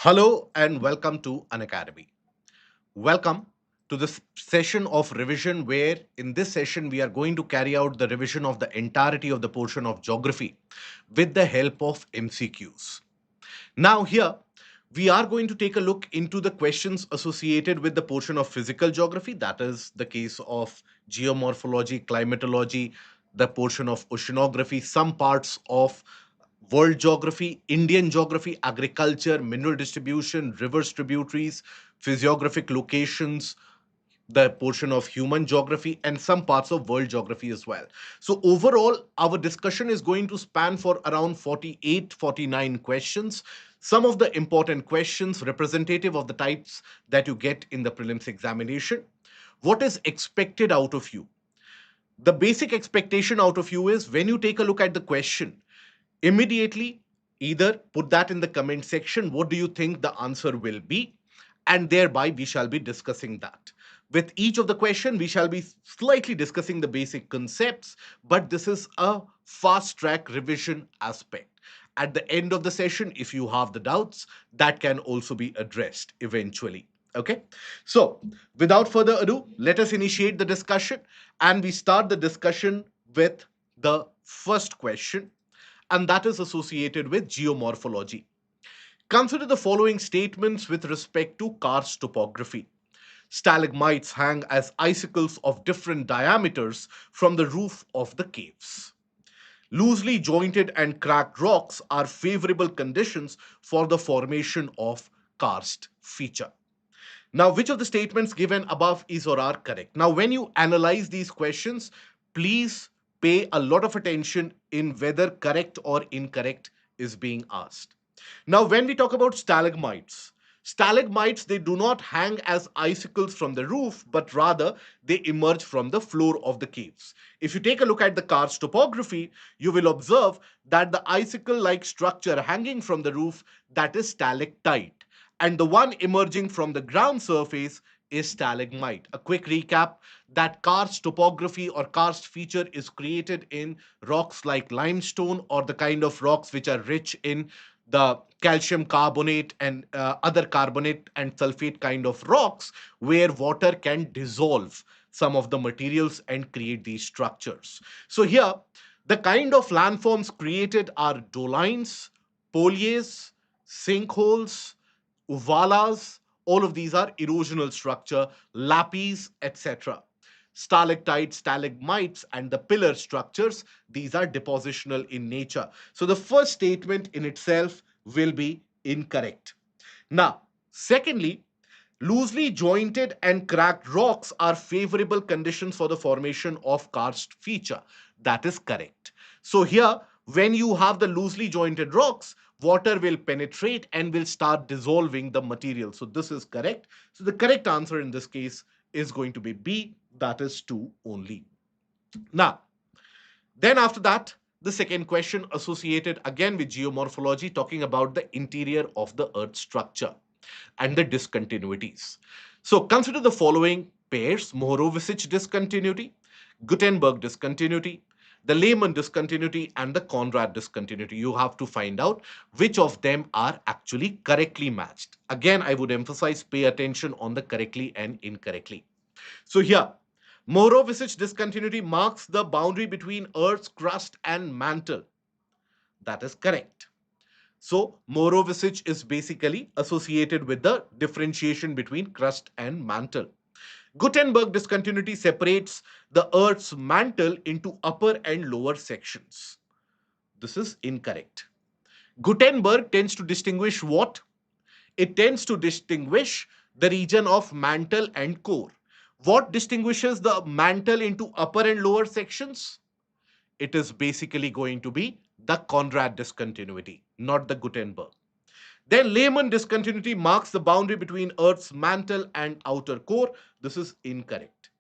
Hello and welcome to an academy. Welcome to this session of revision where in this session we are going to carry out the revision of the entirety of the portion of geography with the help of MCQs. Now here we are going to take a look into the questions associated with the portion of physical geography, that is the case of geomorphology, climatology, the portion of oceanography, some parts of world geography, Indian geography, agriculture, mineral distribution, rivers, tributaries, physiographic locations, the portion of human geography, and some parts of world geography as well. So, overall, our discussion is going to span for around 48, 49 questions. Some of the important questions representative of the types that you get in the prelims examination. What is expected out of you? The basic expectation out of you is when you take a look at the question, immediately either put that in the comment section. What do you think the answer will be? And thereby we shall be discussing that. With each of the question, we shall be slightly discussing the basic concepts, but this is a fast track revision aspect. At the end of the session, if you have the doubts, that can also be addressed eventually. Okay, so without further ado, let us initiate the discussion, and we start the discussion with the first question, and that is associated with geomorphology. Consider the following statements with respect to karst topography. Stalagmites hang as icicles of different diameters from the roof of the caves. Loosely jointed and cracked rocks are favorable conditions for the formation of karst feature. Now, which of the statements given above is or are correct? Now, when you analyze these questions, please pay a lot of attention in whether correct or incorrect is being asked. Now, when we talk about stalagmites, they do not hang as icicles from the roof, but rather they emerge from the floor of the caves. If you take a look at the karst topography, you will observe that the icicle-like structure hanging from the roof, that is stalactite, and the one emerging from the ground surface is stalagmite. A quick recap, that karst topography or karst feature is created in rocks like limestone or the kind of rocks which are rich in the calcium carbonate and other carbonate and sulfate kind of rocks where water can dissolve some of the materials and create these structures. So here, the kind of landforms created are dolines, poliers, sinkholes, uvalas. All of these are erosional structure, lapis, etc. Stalactites, stalagmites, and the pillar structures, these are depositional in nature. So the first statement in itself will be incorrect. Now, secondly, loosely jointed and cracked rocks are favorable conditions for the formation of karst feature. That is correct. So here, when you have the loosely jointed rocks, water will penetrate and will start dissolving the material. So this is correct. So the correct answer in this case is going to be B, that is 2 only. Now, then after that, the second question associated again with geomorphology, talking about the interior of the earth structure and the discontinuities. So consider the following pairs: Mohorovičić discontinuity, Gutenberg discontinuity, the Lehmann discontinuity, and the Conrad discontinuity. You have to find out which of them are actually correctly matched. Again, I would emphasize, pay attention on the correctly and incorrectly. So here, Mohorovičić discontinuity marks the boundary between Earth's crust and mantle. That is correct. So Mohorovičić is basically associated with the differentiation between crust and mantle. Gutenberg discontinuity separates the Earth's mantle into upper and lower sections. This is incorrect. Gutenberg tends to distinguish what? It tends to distinguish the region of mantle and core. What distinguishes the mantle into upper and lower sections? It is basically going to be the Conrad discontinuity, not the Gutenberg. Then Lehmann discontinuity marks the boundary between Earth's mantle and outer core. This is incorrect.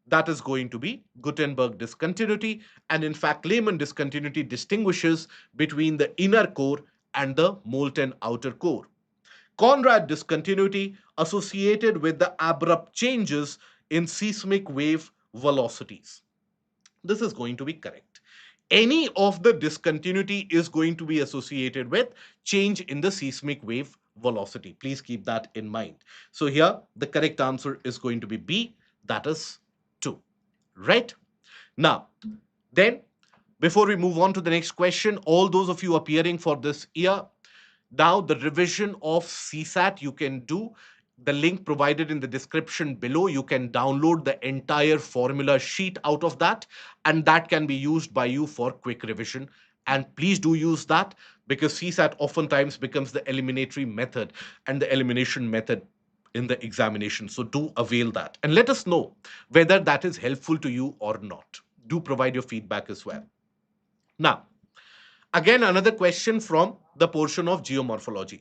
That is going to be Gutenberg discontinuity. And in fact, Lehmann discontinuity distinguishes between the inner core and the molten outer core. Conrad discontinuity associated with the abrupt changes in seismic wave velocities. This is going to be correct. Any of the discontinuity is going to be associated with change in the seismic wave velocity. Please keep that in mind. So here the correct answer is going to be B, that is 2. Right? Now, then before we move on to the next question, all those of you appearing for this year, now, the revision of CSAT you can do. The link provided in the description below, you can download the entire formula sheet out of that, and that can be used by you for quick revision. And please do use that, because CSAT oftentimes becomes the eliminatory method and the elimination method in the examination. So do avail that and let us know whether that is helpful to you or not. Do provide your feedback as well. Now, again, another question from the portion of geomorphology.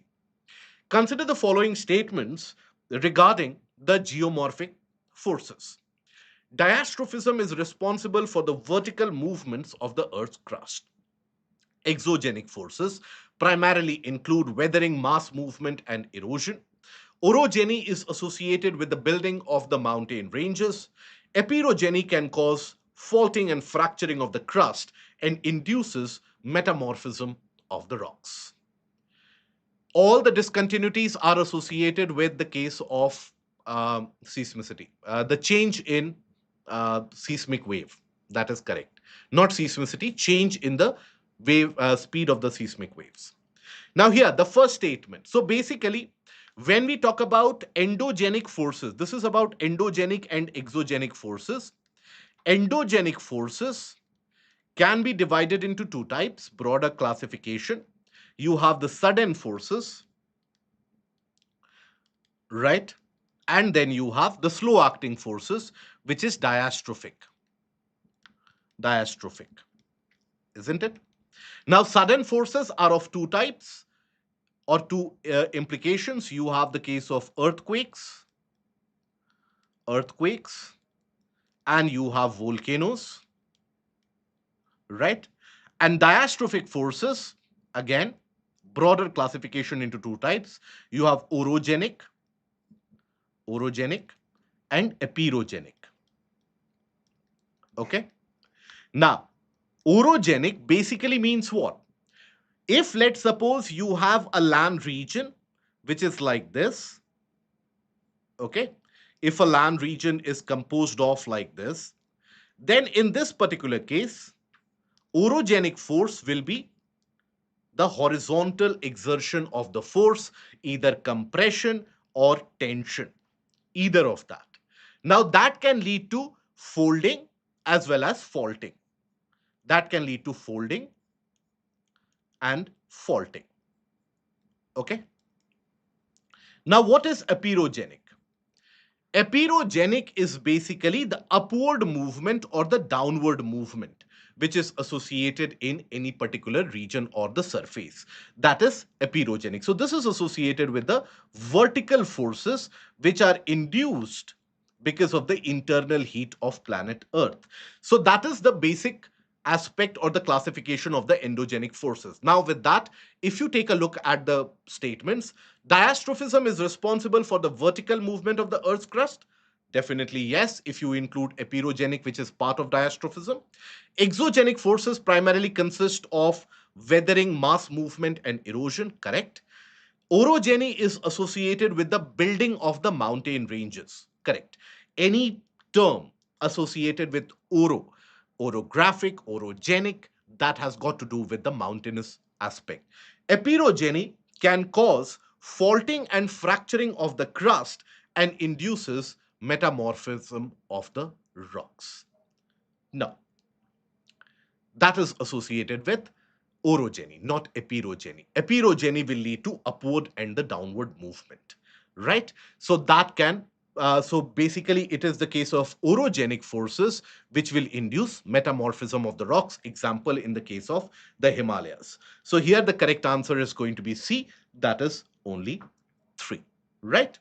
Consider the following statements regarding the geomorphic forces. Diastrophism is responsible for the vertical movements of the Earth's crust. Exogenic forces primarily include weathering, mass movement, and erosion. Orogeny is associated with the building of the mountain ranges. Epeirogeny can cause faulting and fracturing of the crust and induces metamorphism of the rocks. All the discontinuities are associated with the case of seismicity, the change in seismic wave. That is correct. Not seismicity, change in the wave speed of the seismic waves. Now, here, the first statement. So, basically, when we talk about endogenic forces, this is about endogenic and exogenic forces. Endogenic forces can be divided into two types, broader classification. You have the sudden forces, right? And then you have the slow acting forces, which is diastrophic. Diastrophic, isn't it? Now, sudden forces are of two types or two implications. You have the case of earthquakes, and you have volcanoes, right? And diastrophic forces, again, broader classification into two types. You have orogenic, and epeirogenic. Okay. Now, orogenic basically means what? If let's suppose you have a land region which is like this, okay, if a land region is composed of like this, then in this particular case, orogenic force will be the horizontal exertion of the force, either compression or tension, either of that. Now, that can lead to folding as well as faulting. That can lead to folding and faulting. Okay. Now, what is epeirogenic? Epeirogenic is basically the upward movement or the downward movement which is associated in any particular region or the surface. That is epeirogenic. So, this is associated with the vertical forces which are induced because of the internal heat of planet Earth. So, that is the basic aspect or the classification of the endogenic forces. Now, with that, if you take a look at the statements, diastrophism is responsible for the vertical movement of the Earth's crust. Definitely yes, if you include epeirogenic, which is part of diastrophism. Exogenic forces primarily consist of weathering, mass movement, and erosion. Correct. Orogeny is associated with the building of the mountain ranges. Correct. Any term associated with orographic, orogenic, that has got to do with the mountainous aspect. Epeirogeny can cause faulting and fracturing of the crust and induces metamorphism of the rocks. Now, that is associated with orogeny, not epeirogeny. Epeirogeny will lead to upward and the downward movement, right? So that can, so basically it is the case of orogenic forces which will induce metamorphism of the rocks. Example in the case of the Himalayas. So here the correct answer is going to be C, that is only 3, right?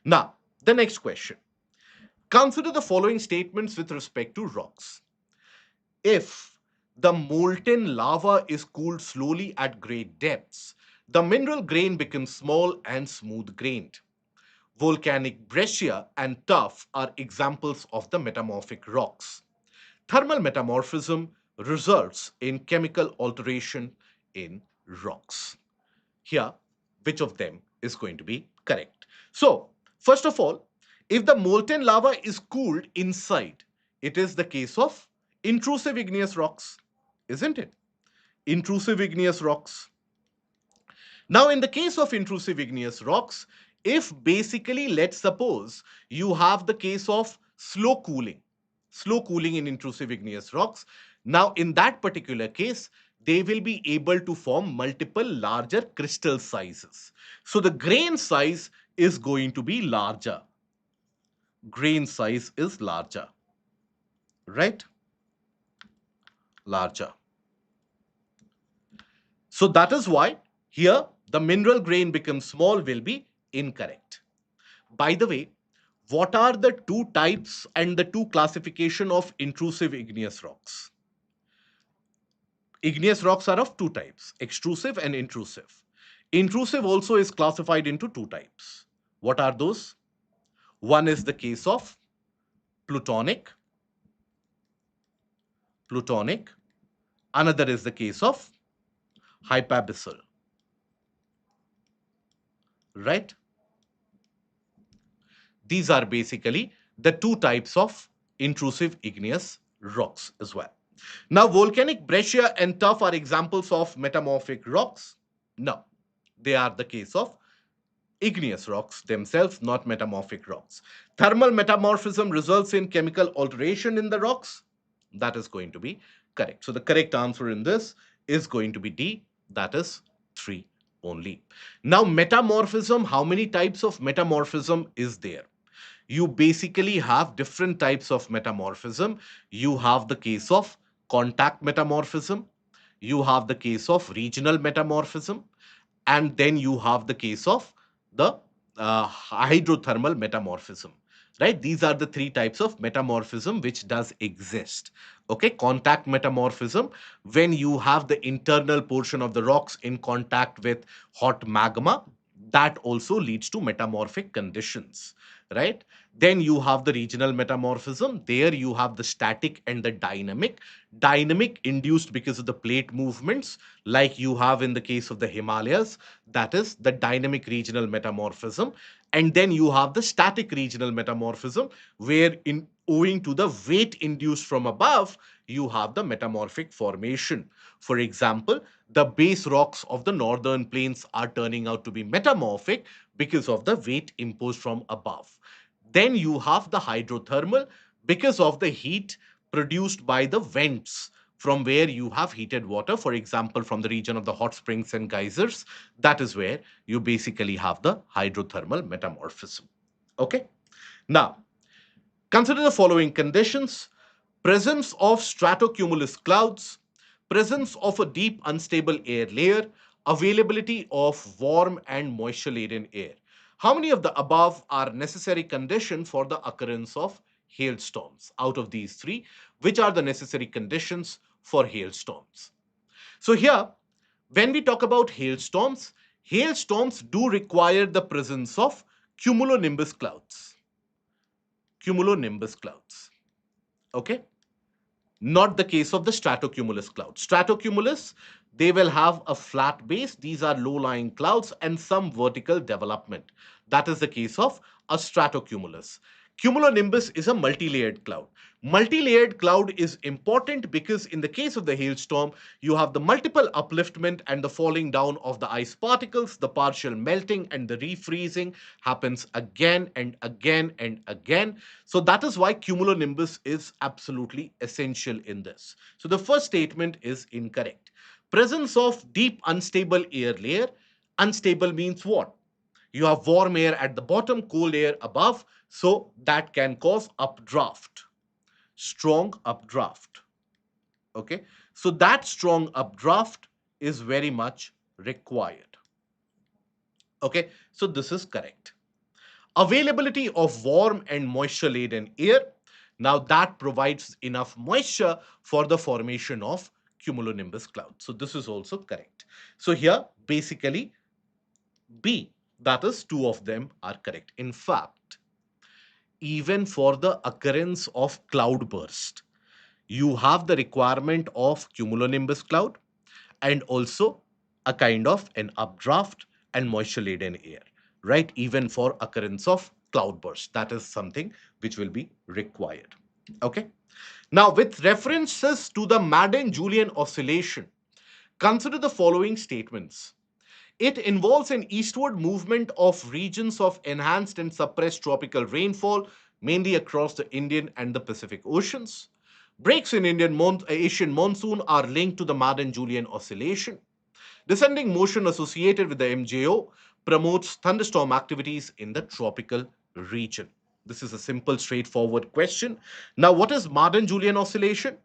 Now, the next question. Consider the following statements with respect to rocks. If the molten lava is cooled slowly at great depths, the mineral grain becomes small and smooth grained. Volcanic breccia and tuff are examples of the metamorphic rocks. Thermal metamorphism results in chemical alteration in rocks. Here, which of them is going to be correct. So, first of all, if the molten lava is cooled inside, it is the case of intrusive igneous rocks, isn't it? Intrusive igneous rocks. Now, in the case of intrusive igneous rocks, if basically, let's suppose you have the case of slow cooling in intrusive igneous rocks, now in that particular case, they will be able to form multiple larger crystal sizes. So the grain size is going to be larger. Grain size is larger, right? Larger. So that is why here the mineral grain becomes small will be incorrect. By the way, what are the two types and the two classification of intrusive igneous rocks? Igneous rocks are of two types, extrusive and intrusive. Intrusive also is classified into two types. What are those? One is the case of plutonic, plutonic. Another is the case of hypabyssal, right? These are basically the two types of intrusive igneous rocks as well. Now, volcanic breccia and tuff are examples of metamorphic rocks. No, they are the case of igneous rocks themselves, not metamorphic rocks. Thermal metamorphism results in chemical alteration in the rocks. That is going to be correct. So, the correct answer in this is going to be D, that is 3 only. Now, metamorphism, how many types of metamorphism is there? You basically have different types of metamorphism. You have the case of contact metamorphism, you have the case of regional metamorphism, and then you have the case of the hydrothermal metamorphism, right? These are the three types of metamorphism which does exist. Okay, contact metamorphism, when you have the internal portion of the rocks in contact with hot magma, that also leads to metamorphic conditions, right? Then you have the regional metamorphism. There you have the static and the dynamic. Dynamic induced because of the plate movements, like you have in the case of the Himalayas, that is the dynamic regional metamorphism. And then you have the static regional metamorphism, where in owing to the weight induced from above, you have the metamorphic formation. For example, the base rocks of the northern plains are turning out to be metamorphic because of the weight imposed from above. Then you have the hydrothermal because of the heat produced by the vents from where you have heated water, for example, from the region of the hot springs and geysers. That is where you basically have the hydrothermal metamorphism. Okay. Now, consider the following conditions: presence of stratocumulus clouds, presence of a deep unstable air layer, availability of warm and moisture laden air. How many of the above are necessary condition for the occurrence of hailstorms? Out of these three, which are the necessary conditions for hailstorms? So here, when we talk about hailstorms, hailstorms do require the presence of cumulonimbus clouds. Cumulonimbus clouds. Okay, not the case of the stratocumulus clouds. Stratocumulus, they will have a flat base. These are low-lying clouds and some vertical development. That is the case of a stratocumulus. Cumulonimbus is a multi-layered cloud. Multi-layered cloud is important because in the case of the hailstorm, you have the multiple upliftment and the falling down of the ice particles, the partial melting and the refreezing happens again and again and again. So that is why cumulonimbus is absolutely essential in this. So the first statement is incorrect. Presence of deep unstable air layer. Unstable means what? You have warm air at the bottom, cold air above, so that can cause updraft, strong updraft. Okay, so that strong updraft is very much required. Okay, so this is correct. Availability of warm and moisture laden air. Now that provides enough moisture for the formation of cumulonimbus cloud. So this is also correct. So here basically B, that is two of them are correct. In fact, even for the occurrence of cloudburst, you have the requirement of cumulonimbus cloud and also a kind of an updraft and moisture laden air. right? Even for occurrence of cloudburst. That is something which will be required. Okay. Now, with references to the Madden-Julian oscillation, consider the following statements. It involves an eastward movement of regions of enhanced and suppressed tropical rainfall, mainly across the Indian and the Pacific Oceans. Breaks in Asian monsoon are linked to the Madden-Julian oscillation. Descending motion associated with the MJO promotes thunderstorm activities in the tropical region. This is a simple, straightforward question. Now, what is Madden-Julian oscillation?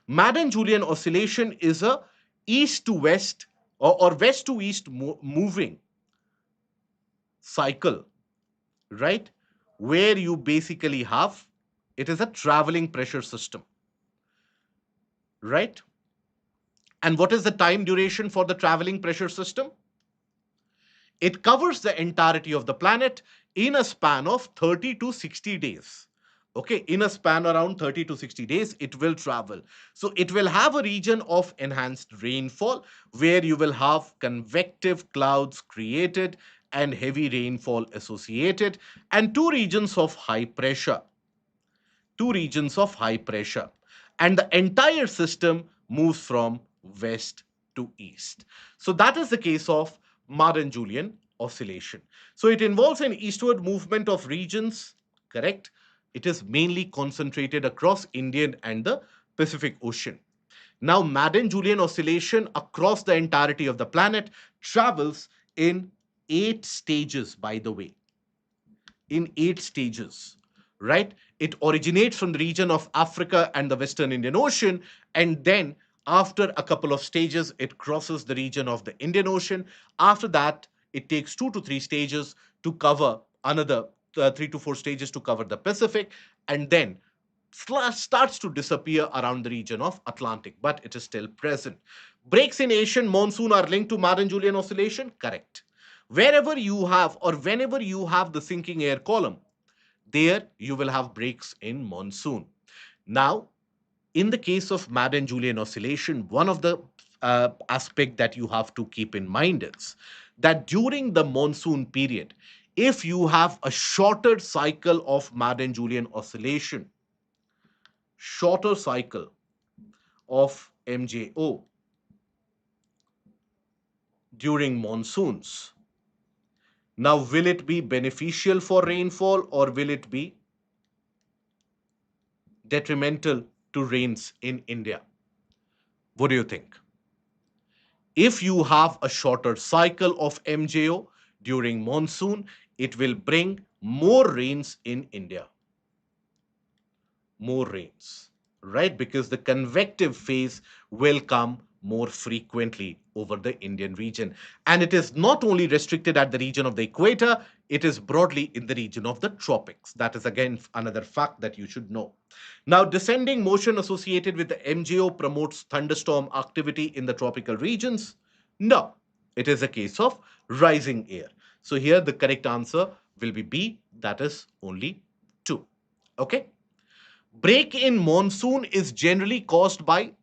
Madden-Julian oscillation is a east to west or west to east moving cycle, right? Where you basically have, it is a traveling pressure system, right? And what is the time duration for the traveling pressure system? It covers the entirety of the planet in a span of 30 to 60 days. Okay, in a span around 30 to 60 days, it will travel. So it will have a region of enhanced rainfall where you will have convective clouds created and heavy rainfall associated, and two regions of high pressure, and the entire system moves from west to east. So that is the case of Madden-Julian oscillation. So it involves an eastward movement of regions, correct? It is mainly concentrated across Indian and the Pacific Ocean. Now, Madden-Julian oscillation across the entirety of the planet travels in 8 stages, by the way, in 8 stages, right? It originates from the region of Africa and the Western Indian Ocean, and then after a couple of stages, it crosses the region of the Indian Ocean. After that, it takes 2 to 3 stages to cover another 3 to 4 stages to cover the Pacific, and then starts to disappear around the region of Atlantic, but it is still present. Breaks in Asian monsoon are linked to Madden-Julian oscillation? Correct. Wherever you have or whenever you have the sinking air column, there you will have breaks in monsoon. Now, in the case of Madden-Julian oscillation, one of the aspect that you have to keep in mind is that during the monsoon period, if you have a shorter cycle of Madden-Julian oscillation, shorter cycle of MJO during monsoons. Now, will it be beneficial for rainfall or will it be detrimental to rains in India? What do you think? If you have a shorter cycle of MJO during monsoon, it will bring more rains in India. More rains, right? Because the convective phase will come more frequently over the Indian region. And it is not only restricted at the region of the equator, it is broadly in the region of the tropics. That is again another fact that you should know. Now, descending motion associated with the MJO promotes thunderstorm activity in the tropical regions? No, it is a case of rising air. So here the correct answer will be B, that is only 2. Okay. Break in monsoon is generally caused by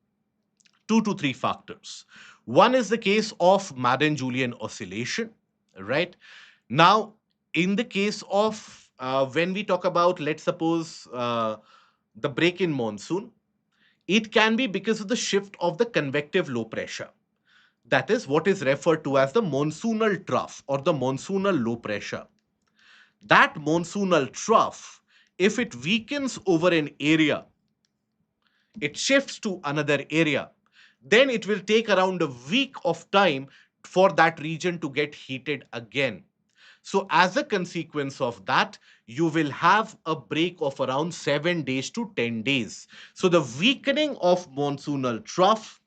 2 to 3 factors. One is the case of Madden-Julian oscillation, right? Now, in the case of when we talk about, let's suppose, the break in monsoon, it can be because of the shift of the convective low pressure. That is what is referred to as the monsoonal trough or the monsoonal low pressure. That monsoonal trough, if it weakens over an area, it shifts to another area, then it will take around a week of time for that region to get heated again. So, as a consequence of that, you will have a break of around 7 days to 10 days. So, the weakening of monsoonal trough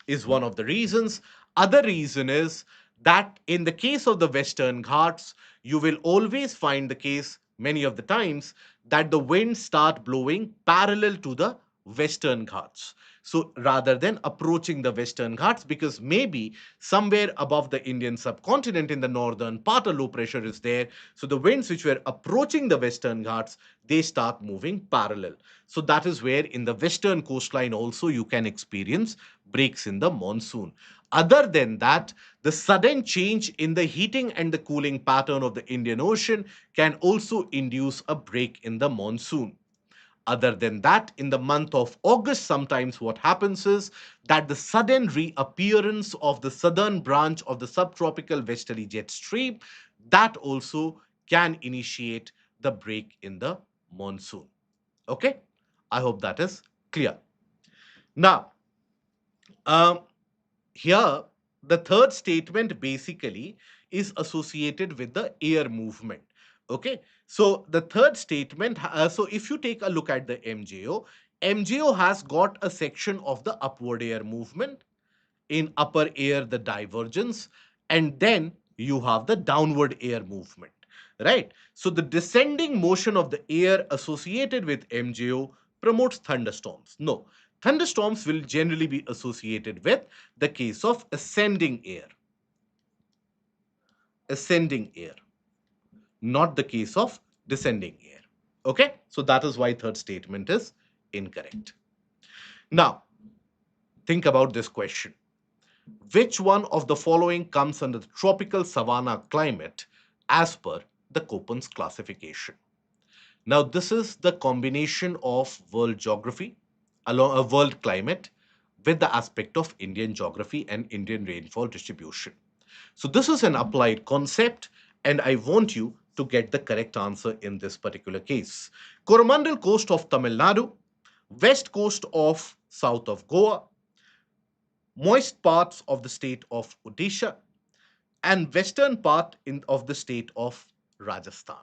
is one of the reasons. Other reason is that in the case of the Western Ghats, you will always find the case many of the times that the winds start blowing parallel to the Western Ghats. So rather than approaching the Western Ghats, because maybe somewhere above the Indian subcontinent in the northern part, a low pressure is there. So the winds which were approaching the Western Ghats, they start moving parallel. So that is where in the western coastline also you can experience breaks in the monsoon. Other than that, the sudden change in the heating and the cooling pattern of the Indian Ocean can also induce a break in the monsoon. Other than that, in the month of August, sometimes what happens is that the sudden reappearance of the southern branch of the subtropical westerly jet stream, that also can initiate the break in the monsoon. Okay, I hope that is clear. Now, um, here the third statement basically is associated with the air movement. Okay, so the third statement, so if you take a look at the MJO has got a section of the upward air movement, in upper air the divergence, and then you have the downward air movement, right? So the descending motion of the air associated with MJO promotes thunderstorms. No, thunderstorms will generally be associated with the case of ascending air, not the case of descending air. Okay, so that is why third statement is incorrect. Now think about this question: which one of the following comes under the tropical savanna climate as per the Köppen's classification? Now, this is the combination of world geography, along a world climate, with the aspect of Indian geography and Indian rainfall distribution. So, this is an applied concept, and I want you to get the correct answer in this particular case. Coromandel coast of Tamil Nadu, west coast of south of Goa, moist parts of the state of Odisha, and western part of the state of Rajasthan,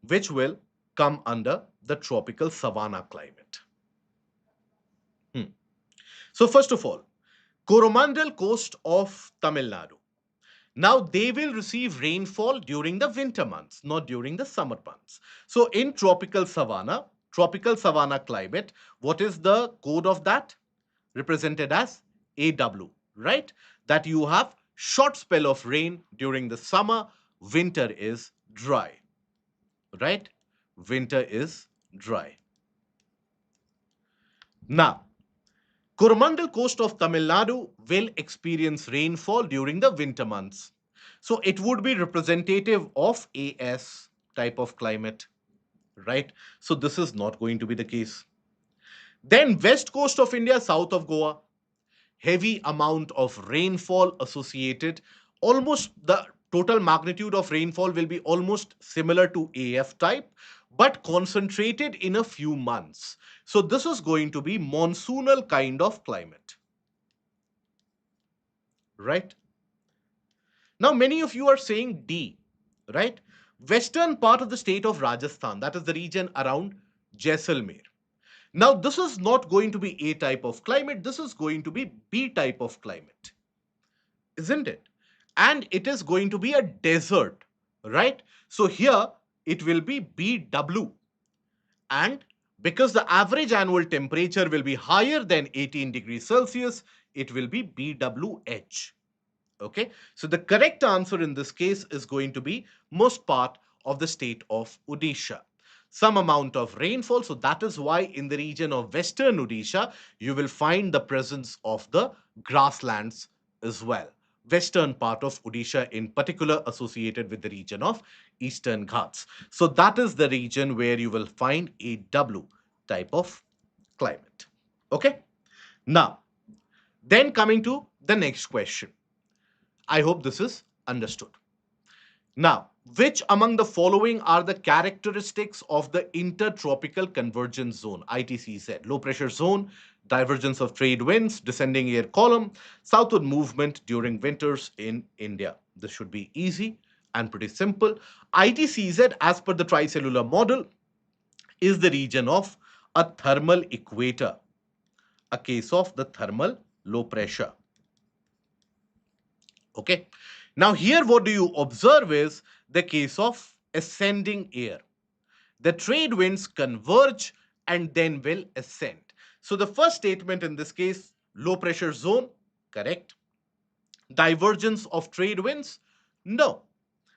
which will come under the tropical savanna climate. Hmm. So, first of all, Coromandel coast of Tamil Nadu. Now, they will receive rainfall during the winter months, not during the summer months. So, in tropical savanna climate, what is the code of that? Represented as AW, right? That you have short spell of rain during the summer, winter is dry, right? Winter is dry. Now, Coromandel coast of Tamil Nadu will experience rainfall during the winter months. So it would be representative of AS type of climate, right? So this is not going to be the case. Then west coast of India, south of Goa, heavy amount of rainfall associated. Almost the total magnitude of rainfall will be almost similar to AF type, but concentrated in a few months. So this is going to be monsoonal kind of climate, right? Now, many of you are saying D, right? Western part of the state of Rajasthan, that is the region around Jaisalmer. Now, this is not going to be A type of climate, this is going to be B type of climate, isn't it? And it is going to be a desert, right? So here it will be BW. And because the average annual temperature will be higher than 18 degrees Celsius, it will be BWH. Okay, so the correct answer in this case is going to be most part of the state of Odisha. Some amount of rainfall, so that is why in the region of western Odisha, you will find the presence of the grasslands as well. Western part of Odisha, in particular, associated with the region of Eastern Ghats. So that is the region where you will find a W type of climate. Okay, now then coming to the next question. I hope this is understood. Now, which among the following are the characteristics of the intertropical convergence zone, ITCZ? Low pressure zone, divergence of trade winds, descending air column, southward movement during winters in India. This should be easy and pretty simple. ITCZ, as per the tricellular model, is the region of a thermal equator, a case of the thermal low pressure. Okay. Now, here what do you observe is the case of ascending air. The trade winds converge and then will ascend. So the first statement in this case, low pressure zone, correct. Divergence of trade winds, no.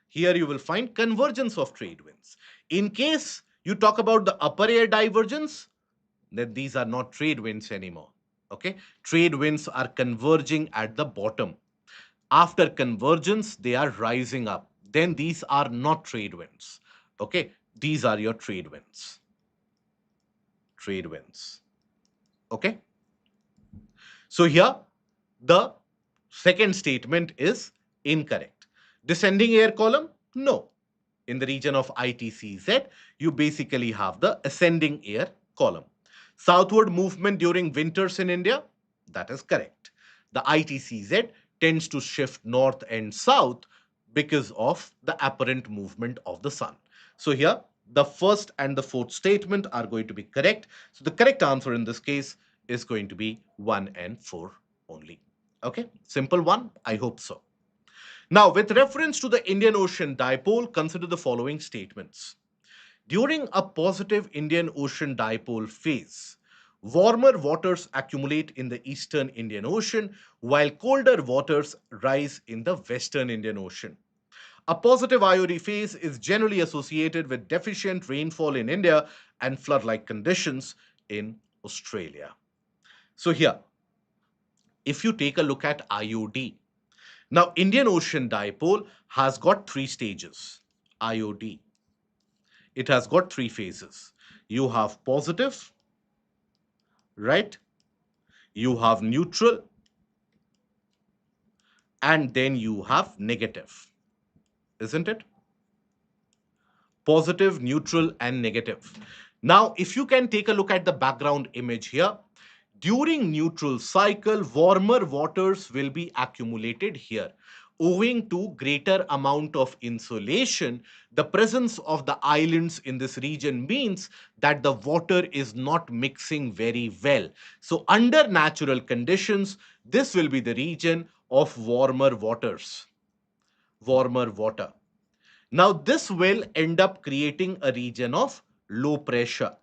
Here you will find convergence of trade winds. In case you talk about the upper air divergence, then these are not trade winds anymore. Okay, trade winds are converging at the bottom. After convergence, they are rising up. Then these are not trade winds. Okay, these are your trade winds. Trade winds. Okay, so here the second statement is incorrect. Descending air column, no. In the region of ITCZ, you basically have the ascending air column. Southward movement during winters in India, that is correct. The ITCZ tends to shift north and south because of the apparent movement of the sun. So here, the first and the fourth statement are going to be correct. So the correct answer in this case is going to be 1 and 4 only. Okay, simple one. I hope so. Now, with reference to the Indian Ocean dipole, consider the following statements. During a positive Indian Ocean dipole phase, warmer waters accumulate in the eastern Indian Ocean while colder waters rise in the western Indian Ocean. A positive IOD phase is generally associated with deficient rainfall in India and flood like conditions in Australia. So, here, if you take a look at IOD, now Indian Ocean dipole has got three stages. IOD, it has got three phases. You have positive, right? You have neutral, and then you have negative, isn't it? Positive, neutral, and negative. Now, if you can take a look at the background image here, during neutral cycle, warmer waters will be accumulated here. Owing to greater amount of insolation, the presence of the islands in this region means that the water is not mixing very well. So under natural conditions, this will be the region of warmer waters, warmer water. Now, this will end up creating a region of low pressure.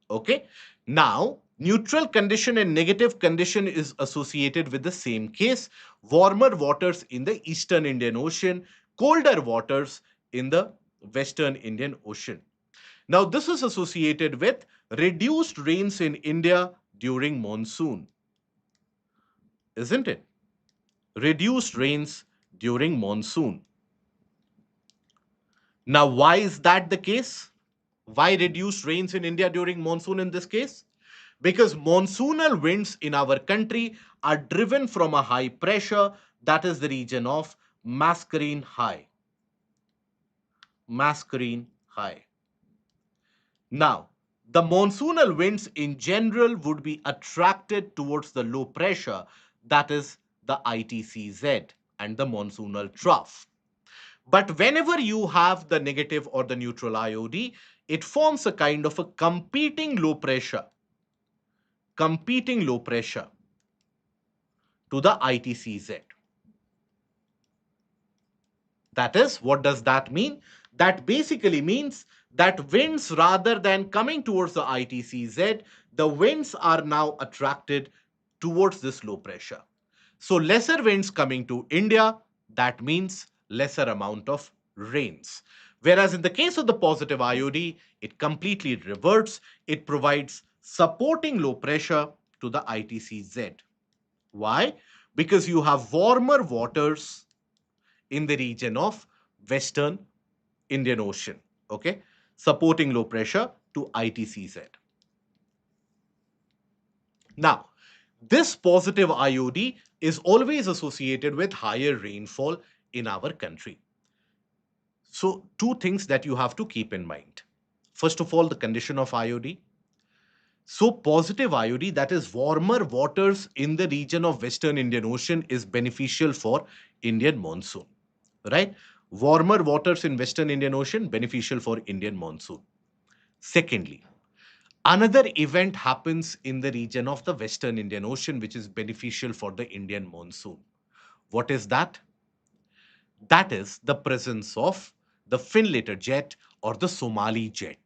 Okay. Now, neutral condition and negative condition is associated with the same case. Warmer waters in the Eastern Indian Ocean, colder waters in the Western Indian Ocean. Now, this is associated with reduced rains in India during monsoon, isn't it? Reduced rains during monsoon. Now, why is that the case? Why reduced rains in India during monsoon in this case? Because monsoonal winds in our country are driven from a high pressure, that is the region of Mascarene High. Mascarene High. Now, the monsoonal winds in general would be attracted towards the low pressure, that is the ITCZ and the monsoonal trough. But whenever you have the negative or the neutral IOD, it forms a kind of a competing low pressure to the ITCZ. That is, what does that mean? That basically means that winds, rather than coming towards the ITCZ, the winds are now attracted towards this low pressure. So lesser winds coming to India, that means lesser amount of rains. Whereas in the case of the positive IOD, it completely reverts. It provides supporting low pressure to the ITCZ. Why? Because you have warmer waters in the region of Western Indian Ocean, okay, supporting low pressure to ITCZ. Now, this positive IOD is always associated with higher rainfall in our country. So, two things that you have to keep in mind. First of all, the condition of IOD. So, positive IOD, that is warmer waters in the region of Western Indian Ocean, is beneficial for Indian monsoon, right? Warmer waters in Western Indian Ocean, beneficial for Indian monsoon. Secondly, another event happens in the region of the Western Indian Ocean, which is beneficial for the Indian monsoon. What is that? That is the presence of the fin later jet or the Somali jet.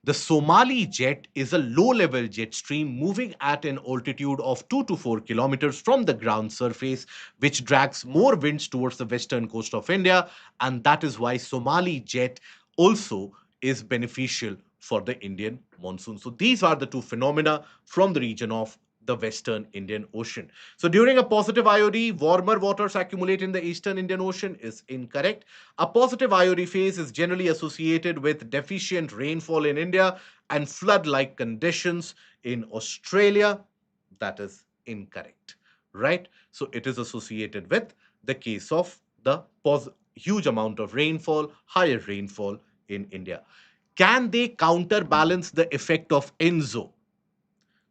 The Somali jet is a low-level jet stream moving at an altitude of 2 to 4 kilometers from the ground surface, which drags more winds towards the western coast of India, and that is why Somali jet also is beneficial for the Indian monsoon. So these are the two phenomena from the region of the Western Indian Ocean. So during a positive IOD, warmer waters accumulate in the Eastern Indian Ocean is incorrect. A positive IOD phase is generally associated with deficient rainfall in India and flood-like conditions in Australia. That is incorrect, right? So it is associated with the case of the huge amount of rainfall, higher rainfall in India. Can they counterbalance the effect of Enzo?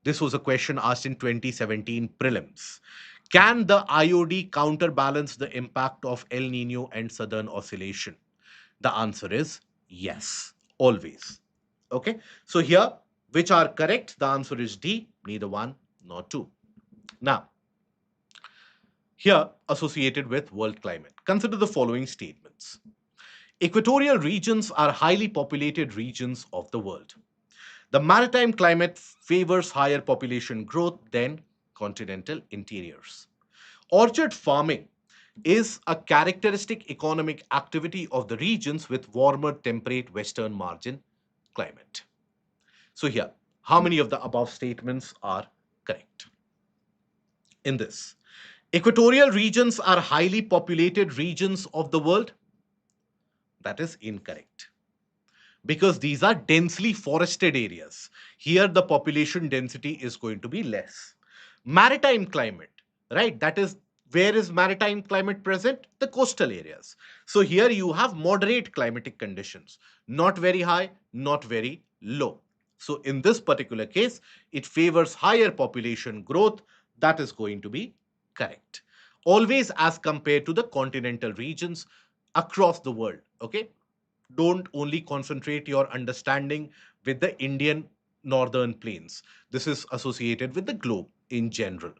This was a question asked in 2017 prelims. Can the IOD counterbalance the impact of El Nino and Southern Oscillation? The answer is yes, always. Okay, so here, which are correct? The answer is D, neither one nor two. Now, here associated with world climate. Consider the following statements. Equatorial regions are highly populated regions of the world. The maritime climate favors higher population growth than continental interiors. Orchard farming is a characteristic economic activity of the regions with warmer temperate western margin climate. So here, how many of the above statements are correct? In this, equatorial regions are highly populated regions of the world. That is incorrect, because these are densely forested areas. Here, the population density is going to be less. Maritime climate, right? That is, where is maritime climate present? The coastal areas. So here you have moderate climatic conditions, not very high, not very low. So in this particular case, it favors higher population growth. That is going to be correct. Always as compared to the continental regions across the world. Okay, don't only concentrate your understanding with the Indian northern plains. This is associated with the globe in general.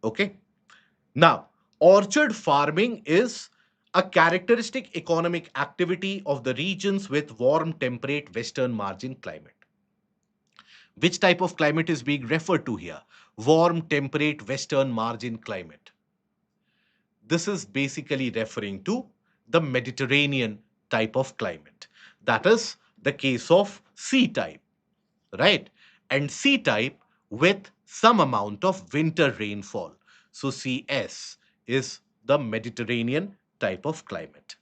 Okay. Now, orchard farming is a characteristic economic activity of the regions with warm, temperate western margin climate. Which type of climate is being referred to here? Warm, temperate western margin climate. This is basically referring to the Mediterranean type of climate. That is the case of C type, right? And C type with some amount of winter rainfall. So CS is the Mediterranean type of climate,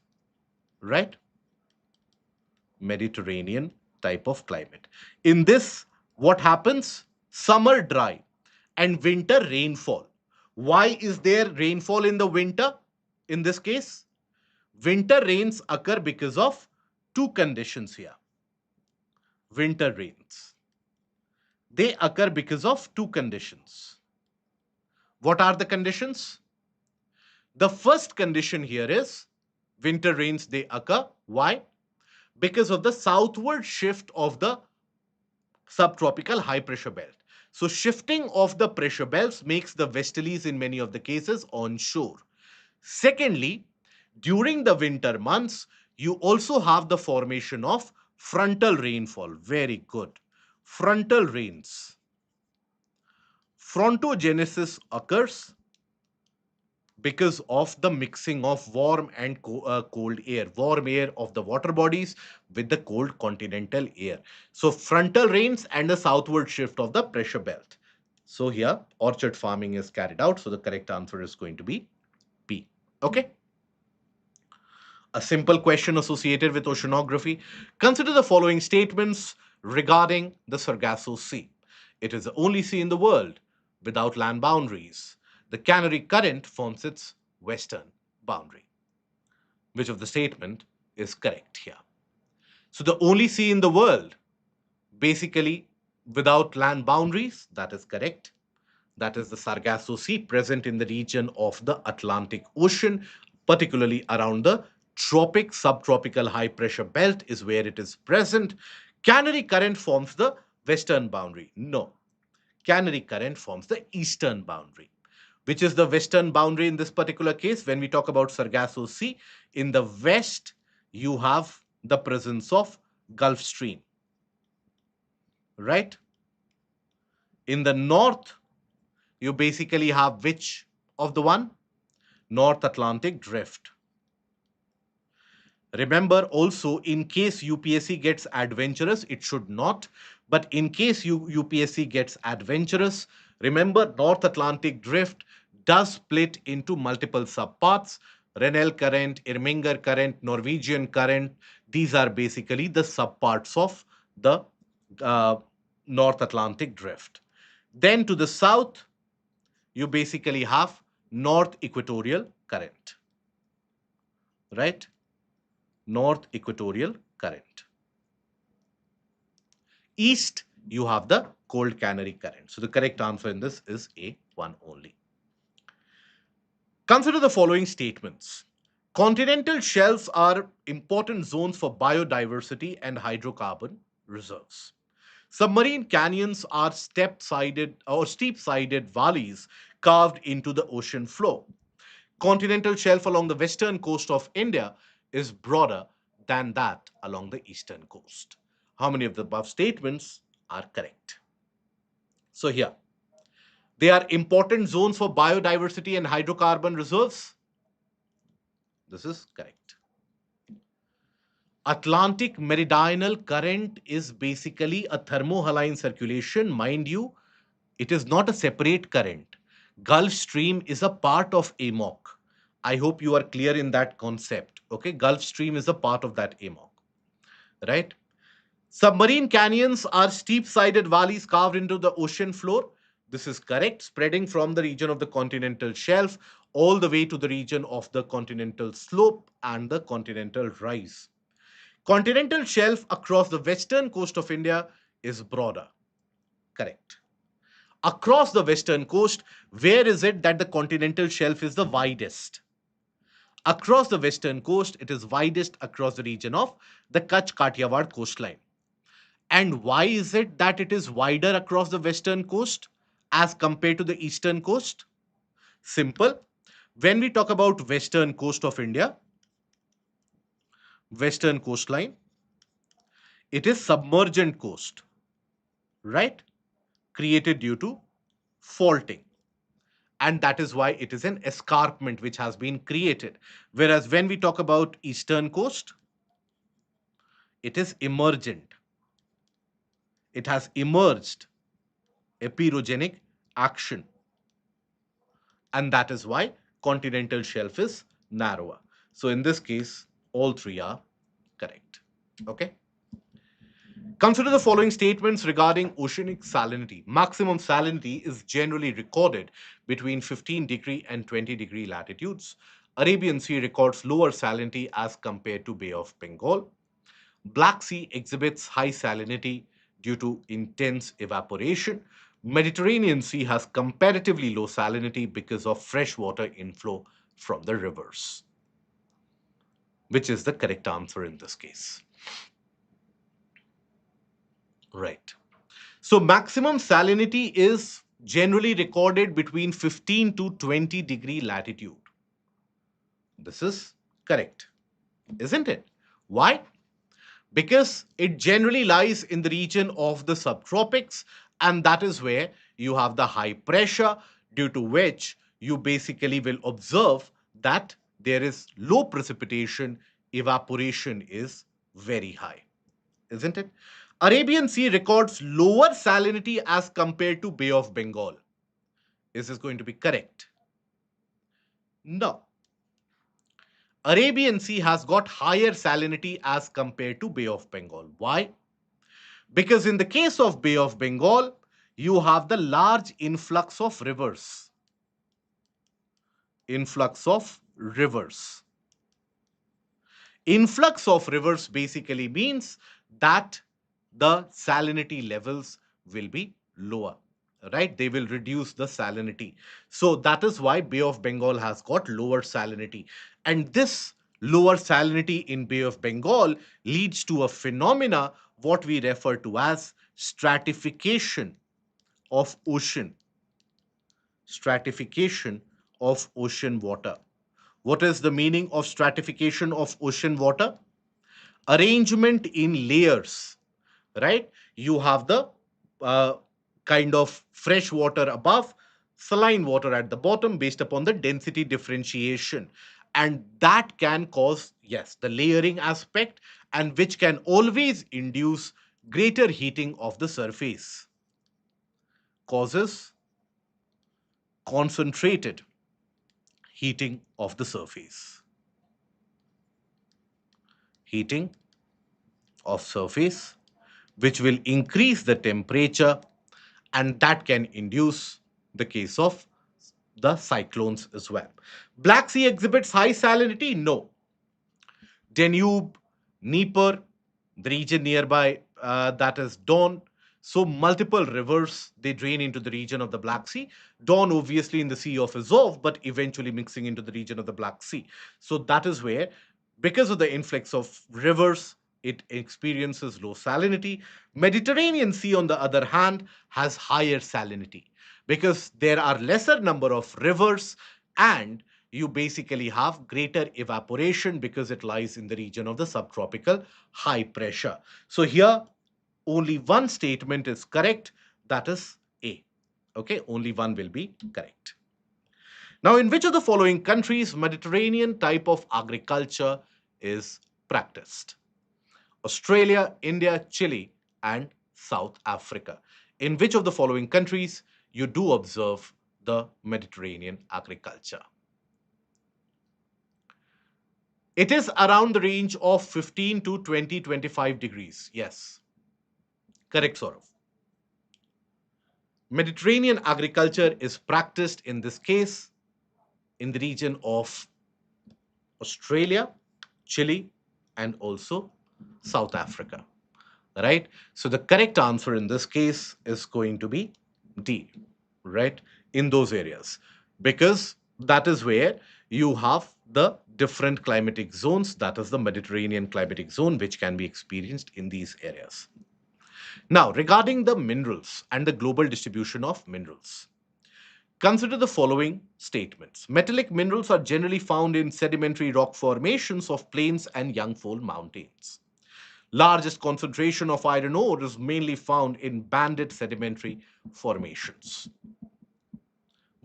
right? Mediterranean type of climate. In this, what happens? Summer dry and winter rainfall. Why is there rainfall in the winter? In this case, winter rains occur because of two conditions here. Winter rains. They occur because of two conditions. What are the conditions? The first condition here is winter rains, they occur. Why? Because of the southward shift of the subtropical high pressure belt. So shifting of the pressure belts makes the westerlies in many of the cases onshore. Secondly, during the winter months, you also have the formation of frontal rainfall. Very good. Frontal rains. Frontogenesis occurs because of the mixing of warm and cold air, warm air of the water bodies with the cold continental air. So frontal rains and the southward shift of the pressure belt. So here orchard farming is carried out. So the correct answer is going to be B. Okay. A simple question associated with oceanography. Consider the following statements regarding the Sargasso Sea. It is the only sea in the world without land boundaries. The Canary Current forms its western boundary. Which of the statement is correct here? So the only sea in the world, basically without land boundaries, that is correct. That is the Sargasso Sea, present in the region of the Atlantic Ocean, particularly around the tropic, subtropical high pressure belt is where it is present. Canary Current forms the western boundary. No, Canary Current forms the eastern boundary. Which is the western boundary in this particular case? When we talk about Sargasso Sea, in the west, you have the presence of Gulf Stream. right? In the north, you basically have which of the one? North Atlantic Drift. Remember also, in case UPSC gets adventurous, it should not, but in case UPSC gets adventurous, remember North Atlantic Drift does split into multiple subparts. Rennell Current, Irminger Current, Norwegian Current, these are basically the subparts of the uh, North Atlantic Drift. Then to the south, you basically have North Equatorial Current, right? North Equatorial Current. East, you have the Cold Canary Current. So the correct answer in this is A1 only. Consider the following statements. Continental shelves are important zones for biodiversity and hydrocarbon reserves. Submarine canyons are step-sided or steep-sided valleys carved into the ocean floor. Continental shelf along the western coast of India is broader than that along the eastern coast. How many of the above statements are correct? So here, they are important zones for biodiversity and hydrocarbon reserves. This is correct. Atlantic meridional current is basically a thermohaline circulation. Mind you, it is not a separate current. Gulf Stream is a part of AMOC. I hope you are clear in that concept. Okay, Gulf Stream is a part of that AMOC, right? Submarine canyons are steep-sided valleys carved into the ocean floor. This is correct, spreading from the region of the continental shelf all the way to the region of the continental slope and the continental rise. Continental shelf across the western coast of India is broader. Correct. Across the western coast, where is it that the continental shelf is the widest? Across the western coast, it is widest across the region of the Kutch Kathiawar coastline. And why is it that it is wider across the western coast as compared to the eastern coast? Simple. When we talk about western coast of India, western coastline, it is submergent coast, right? Created due to faulting. And that is why it is an escarpment which has been created. Whereas when we talk about eastern coast, it is emergent. It has emerged epeirogenic action. And that is why continental shelf is narrower. So in this case, all three are correct. Okay. Consider the following statements regarding oceanic salinity. Maximum salinity is generally recorded between 15-degree and 20-degree latitudes. Arabian Sea records lower salinity as compared to Bay of Bengal. Black Sea exhibits high salinity due to intense evaporation. Mediterranean Sea has comparatively low salinity because of freshwater inflow from the rivers, which is the correct answer in this case. Right. So maximum salinity is generally recorded between 15 to 20-degree latitude. This is correct, isn't it? Why? Because it generally lies in the region of the subtropics, and that is where you have the high pressure, due to which you basically will observe that there is low precipitation, evaporation is very high, isn't it? Arabian Sea records lower salinity as compared to Bay of Bengal. Is this going to be correct? No. Arabian Sea has got higher salinity as compared to Bay of Bengal. Why? Because in the case of Bay of Bengal, you have the large influx of rivers. Influx of rivers. Influx of rivers basically means that the salinity levels will be lower, right? They will reduce the salinity. So that is why Bay of Bengal has got lower salinity. And this lower salinity in Bay of Bengal leads to a phenomena what we refer to as stratification of ocean. Stratification of ocean water. What is the meaning of stratification of ocean water? Arrangement in layers, right? You have the uh, kind of fresh water above, saline water at the bottom based upon the density differentiation. And that can cause, yes, the layering aspect, and which can always induce greater heating of the surface, causes concentrated heating of the surface. Heating of surface, which will increase the temperature, and that can induce the case of the cyclones as well. Black Sea exhibits high salinity? No. Danube, Dnieper, the region nearby, that is Don. So multiple rivers, they drain into the region of the Black Sea. Don obviously in the Sea of Azov, but eventually mixing into the region of the Black Sea. So that is where, because of the influx of rivers, it experiences low salinity. Mediterranean Sea, on the other hand, has higher salinity because there are lesser number of rivers, and you basically have greater evaporation because it lies in the region of the subtropical high pressure. So here only one statement is correct, that is A. Okay, only one will be correct. Now, in which of the following countries Mediterranean type of agriculture is practiced? Australia, India, Chile, and South Africa. In which of the following countries you do observe the Mediterranean agriculture? It is around the range of 15 to 20, 25 degrees. Yes, correct, Saurav. Mediterranean agriculture is practiced in this case in the region of Australia, Chile, and also South Africa. Right? So the correct answer in this case is going to be D, right? In those areas, because that is where you have the different climatic zones, that is the Mediterranean climatic zone, which can be experienced in these areas. Now, regarding the minerals and the global distribution of minerals, consider the following statements. Metallic minerals are generally found in sedimentary rock formations of plains and young-fold mountains. Largest concentration of iron ore is mainly found in banded sedimentary formations.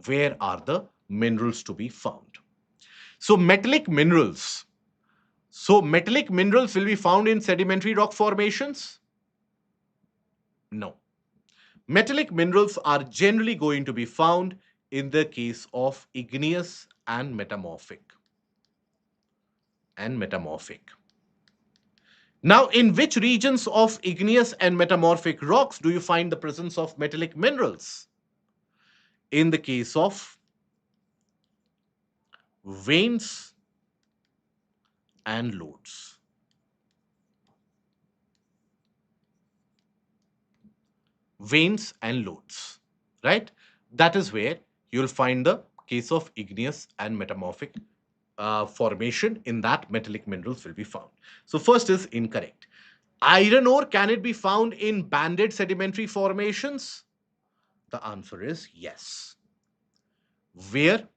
Where are the minerals to be found? So metallic minerals. So metallic minerals will be found in sedimentary rock formations? No. Metallic minerals are generally going to be found in the case of igneous and metamorphic. Now, in which regions of igneous and metamorphic rocks do you find the presence of metallic minerals? In the case of veins and lodes. Veins and lodes, right? That is where you'll find the case of igneous and metamorphic formation. In that, metallic minerals will be found. So first is incorrect. Iron ore, can it be found in banded sedimentary formations? The answer is yes. Where?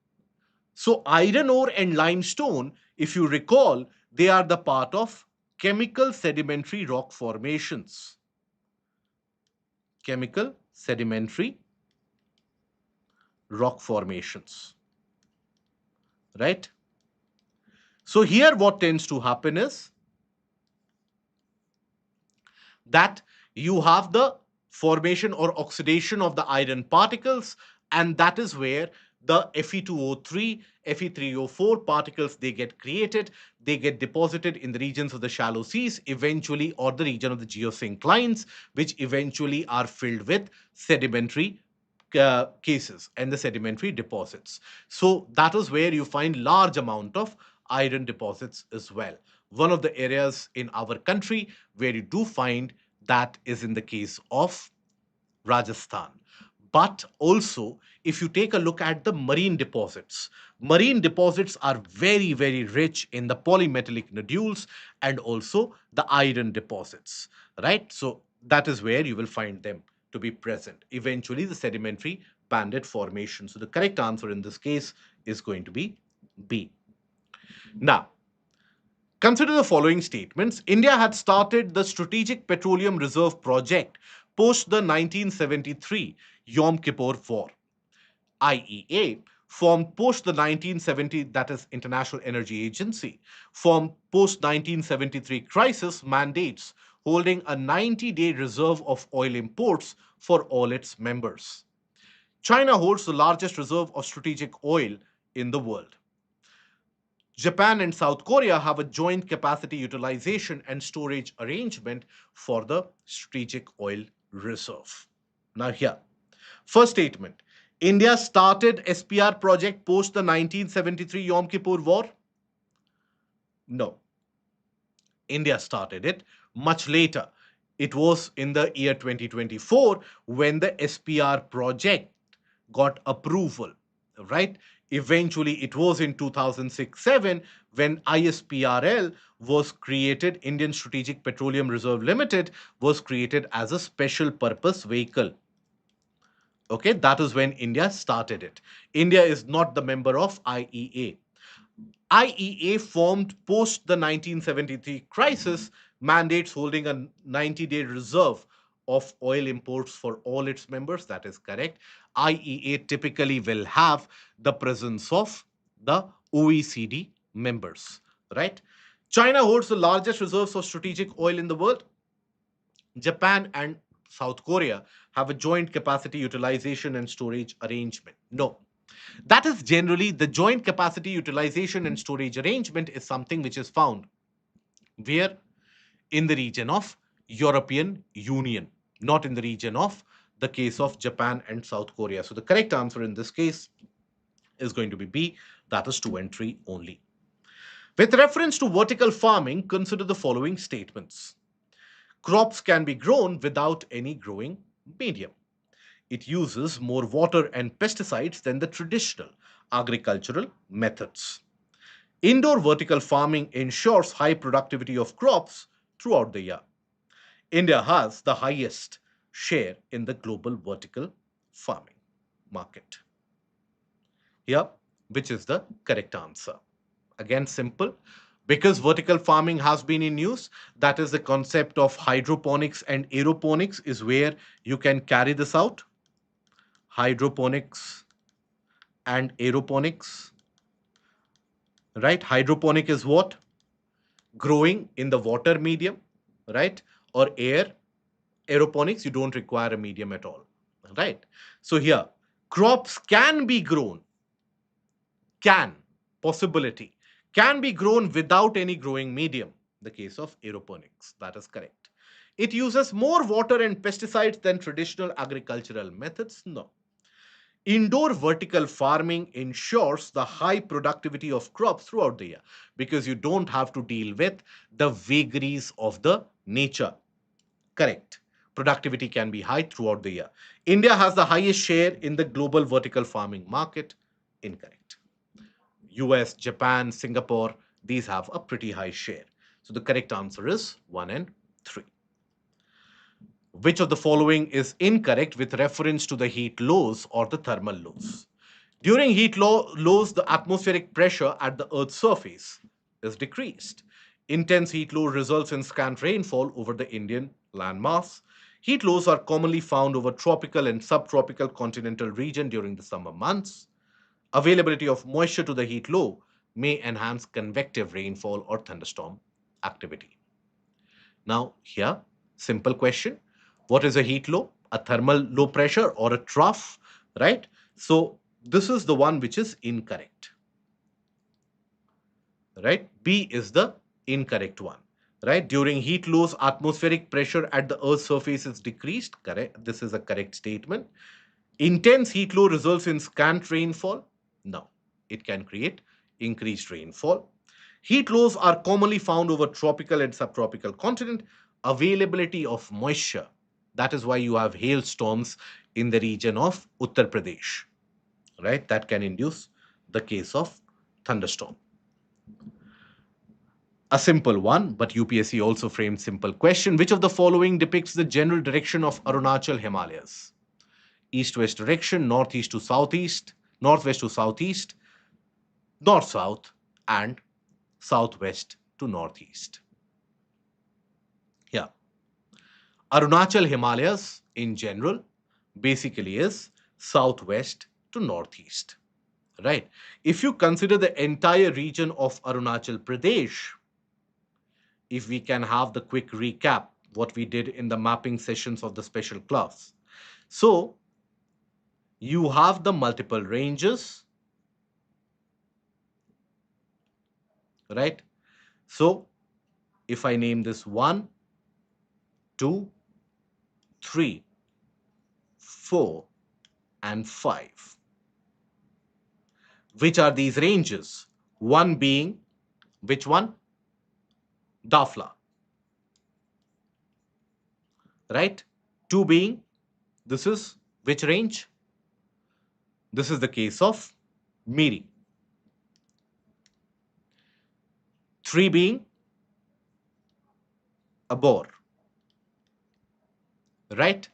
So iron ore and limestone, if you recall, they are the part of chemical sedimentary rock formations. Chemical sedimentary rock formations, right? So here what tends to happen is that you have the formation or oxidation of the iron particles, and that is where the Fe2O3, Fe3O4 particles, they get created, they get deposited in the regions of the shallow seas eventually, or the region of the geosynclines, which eventually are filled with sedimentary cases and the sedimentary deposits. So that is where you find large amount of iron deposits as well. One of the areas in our country where you do find that is in the case of Rajasthan. But also, if you take a look at the marine deposits are very, very rich in the polymetallic nodules and also the iron deposits, right? So that is where you will find them to be present. Eventually, the sedimentary banded formation. So the correct answer in this case is going to be B. Now, consider the following statements. India had started the Strategic Petroleum Reserve Project post the 1973 Yom Kippur War. IEA, formed post the 1970, that is International Energy Agency, formed post 1973 crisis, mandates holding a 90-day reserve of oil imports for all its members. China holds the largest reserve of strategic oil in the world. Japan and South Korea have a joint capacity utilization and storage arrangement for the strategic oil reserve. Now, here, first statement: India started SPR project post the 1973 Yom Kippur War? No. India started it much later. It was in the year 2024 when the SPR project got approval, right? Eventually, it was in 2006-7 when ISPRL was created, Indian Strategic Petroleum Reserve Limited was created as a special purpose vehicle. Okay, that is when India started it. India is not the member of IEA. IEA formed post the 1973 crisis, mandates holding a 90-day reserve of oil imports for all its members. That is correct. IEA typically will have the presence of the OECD members, right? China holds the largest reserves of strategic oil in the world. Japan and South Korea have a joint capacity utilization and storage arrangement. No, that is generally the joint capacity utilization and storage arrangement is something which is found where in the region of European Union, not in the region of the case of Japan and South Korea. So the correct answer in this case is going to be B, that is 2 and 3 only. With reference to vertical farming, consider the following statements. Crops can be grown without any growing medium. It uses more water and pesticides than the traditional agricultural methods. Indoor vertical farming ensures high productivity of crops throughout the year. India has the highest share in the global vertical farming market. Here, which is the correct answer? Again, simple. Because vertical farming has been in use, that is the concept of hydroponics and aeroponics is where you can carry this out. Hydroponics and aeroponics, right? Hydroponic is what? Growing in the water medium, right? Or air. Aeroponics, you don't require a medium at all, right? So here, crops can be grown, can, possibility, can be grown without any growing medium. The case of aeroponics, that is correct. It uses more water and pesticides than traditional agricultural methods. No. Indoor vertical farming ensures the high productivity of crops throughout the year because you don't have to deal with the vagaries of the nature. Correct. Productivity can be high throughout the year. India has the highest share in the global vertical farming market. Incorrect. US, Japan, Singapore, these have a pretty high share. So the correct answer is 1 and 3. Which of the following is incorrect with reference to the heat lows or the thermal lows? During lows, the atmospheric pressure at the Earth's surface is decreased. Intense heat low results in scant rainfall over the Indian landmass. Heat lows are commonly found over tropical and subtropical continental region during the summer months. Availability of moisture to the heat low may enhance convective rainfall or thunderstorm activity. Now, here, simple question. What is a heat low? A thermal low pressure or a trough, right? So, this is the one which is incorrect, right? B is the incorrect one, right? During heat lows, atmospheric pressure at the Earth's surface is decreased. Correct. This is a correct statement. Intense heat low results in scant rainfall. No, it can create increased rainfall. Heat lows are commonly found over tropical and subtropical continent. Availability of moisture. That is why you have hailstorms in the region of Uttar Pradesh, right? That can induce the case of thunderstorm. A simple one, but UPSC also framed simple question. Which of the following depicts the general direction of Arunachal Himalayas? East-west direction, northeast to southeast, northwest to southeast, north-south, and southwest to northeast. Yeah. Arunachal Himalayas in general basically is southwest to northeast, right? If you consider the entire region of Arunachal Pradesh, if we can have the quick recap what we did in the mapping sessions of the special class. So you have the multiple ranges, right? So if I name this 1, 2, 3, 4, and 5, which are these ranges? One being which one? Dafla, right? Two being, this is which range? This is the case of Miri. Three being Abor, right?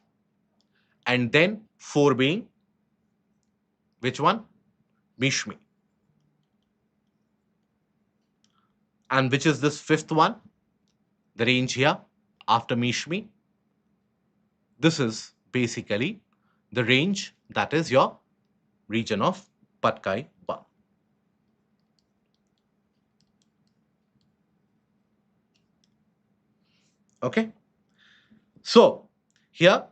And then four being which one? Mishmi. And which is this fifth one? The range here after Mishmi. This is basically the range that is your region of Patkai Ba. Okay. So here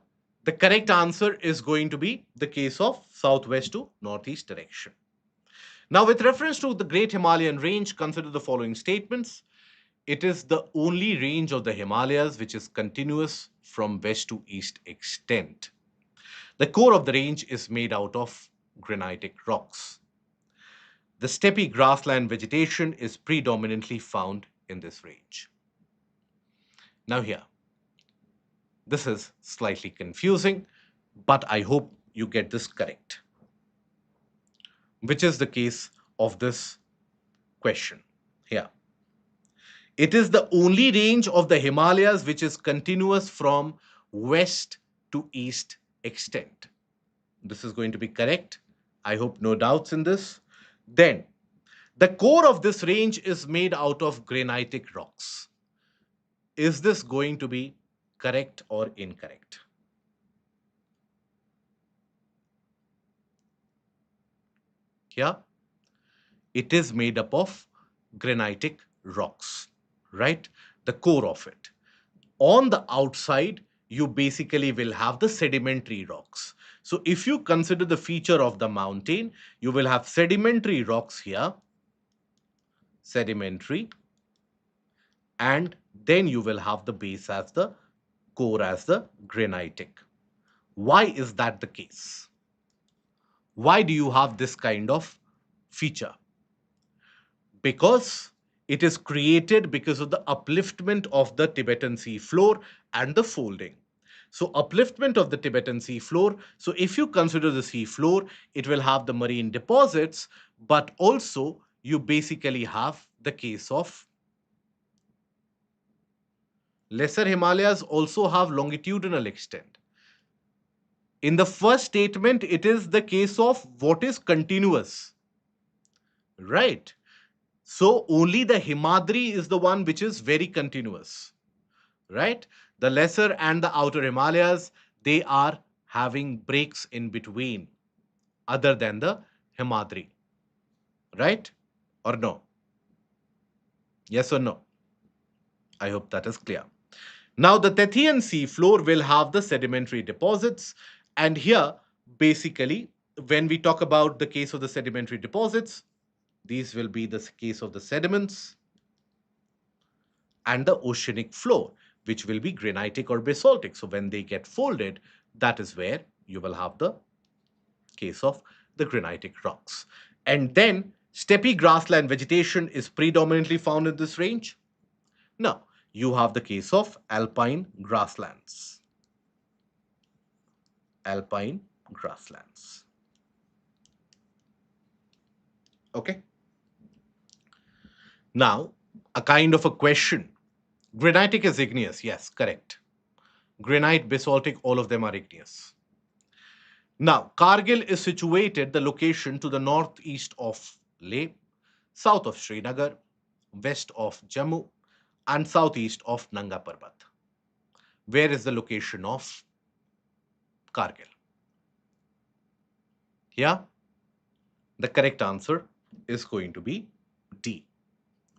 the correct answer is going to be the case of southwest to northeast direction. Now, with reference to the Great Himalayan Range, consider the following statements. It is the only range of the Himalayas which is continuous from west to east extent. The core of the range is made out of granitic rocks. The steppe grassland vegetation is predominantly found in this range. Now here, this is slightly confusing, but I hope you get this correct, which is the case of this question here. It is the only range of the Himalayas which is continuous from west to east extent. This is going to be correct. I hope no doubts in this. Then, the core of this range is made out of granitic rocks. Is this going to be correct or incorrect? Here, it is made up of granitic rocks, right? The core of it. On the outside, you basically will have the sedimentary rocks. So if you consider the feature of the mountain, you will have sedimentary rocks here, sedimentary, and then you will have the base as the core as the granitic. Why is that the case? Why do you have this kind of feature? Because it is created because of the upliftment of the Tibetan sea floor and the folding. So upliftment of the Tibetan sea floor. So if you consider the sea floor, it will have the marine deposits, but also you basically have the case of lesser Himalayas also have longitudinal extent. In the first statement, it is the case of what is continuous, right? So only the Himadri is the one which is very continuous, right? The lesser and the outer Himalayas, they are having breaks in between other than the Himadri, right? Or no? Yes or no? I hope that is clear. Now, the Tethyan sea floor will have the sedimentary deposits. And here, basically, when we talk about the case of the sedimentary deposits, these will be the case of the sediments and the oceanic floor, which will be granitic or basaltic. So when they get folded, that is where you will have the case of the granitic rocks. And then steppe grassland vegetation is predominantly found in this range. Now, you have the case of alpine grasslands. Alpine grasslands. Okay. Now, a kind of a question. Granitic is igneous. Yes, correct. Granite, basaltic, all of them are igneous. Now, Kargil is situated, the location to the northeast of Leh, south of Srinagar, west of Jammu, and southeast of Nanga Parbat. Where is the location of Kargil. Yeah, the correct answer is going to be D.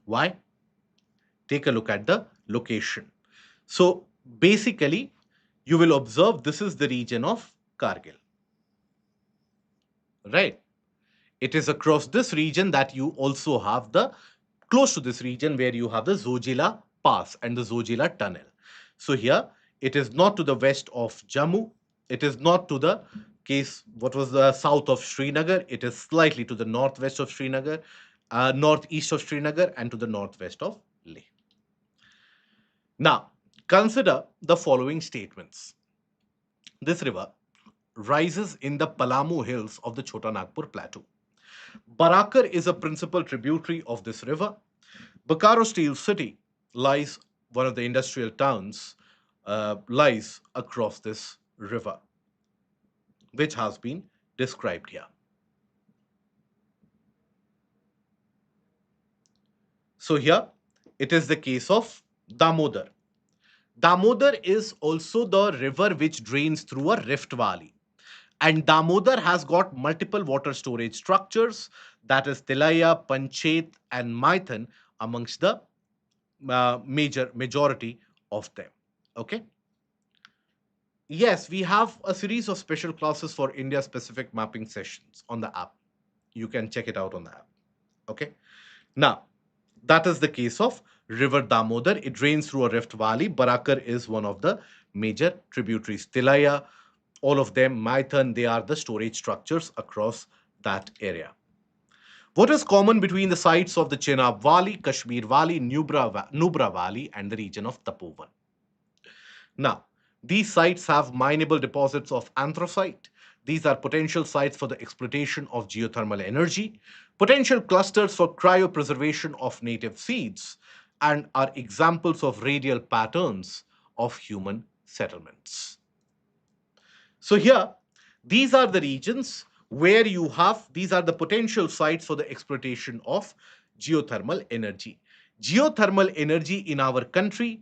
Why? Take a look at the location. So basically, you will observe this is the region of Kargil, right? It is across this region that you also have the close to this region where you have the Zojila Pass and the Zojila Tunnel. So here it is not to the west of Jammu. It is not to the case what was the south of Srinagar. It is slightly to the northwest of Srinagar, northeast of Srinagar, and to the northwest of Leh. Now consider the following statements. This river rises in the Palamu hills of the Chota Nagpur plateau. Barakar is a principal tributary of this river. Bokaro Steel City lies, one of the industrial towns, lies across this river, which has been described here. So here it is the case of Damodar. Damodar is also the river which drains through a rift valley. And Damodar has got multiple water storage structures, that is Tilaya, Panchet, and Maithan amongst the majority of them. Okay. Yes, we have a series of special classes for India specific mapping sessions on the app. You can check it out on the app. Okay. Now, that is the case of River Damodar. It drains through a rift valley. Barakar is one of the major tributaries. Tilaya, all of them, Maithan, they are the storage structures across that area. What is common between the sites of the Chenab Valley, Kashmir Valley, Nubra Valley, and the region of Tapovan? Now, these sites have mineable deposits of anthracite. These are potential sites for the exploitation of geothermal energy, potential clusters for cryopreservation of native seeds, and are examples of radial patterns of human settlements. So, here, these are the regions where you have, these are the potential sites for the exploitation of geothermal energy. Geothermal energy in our country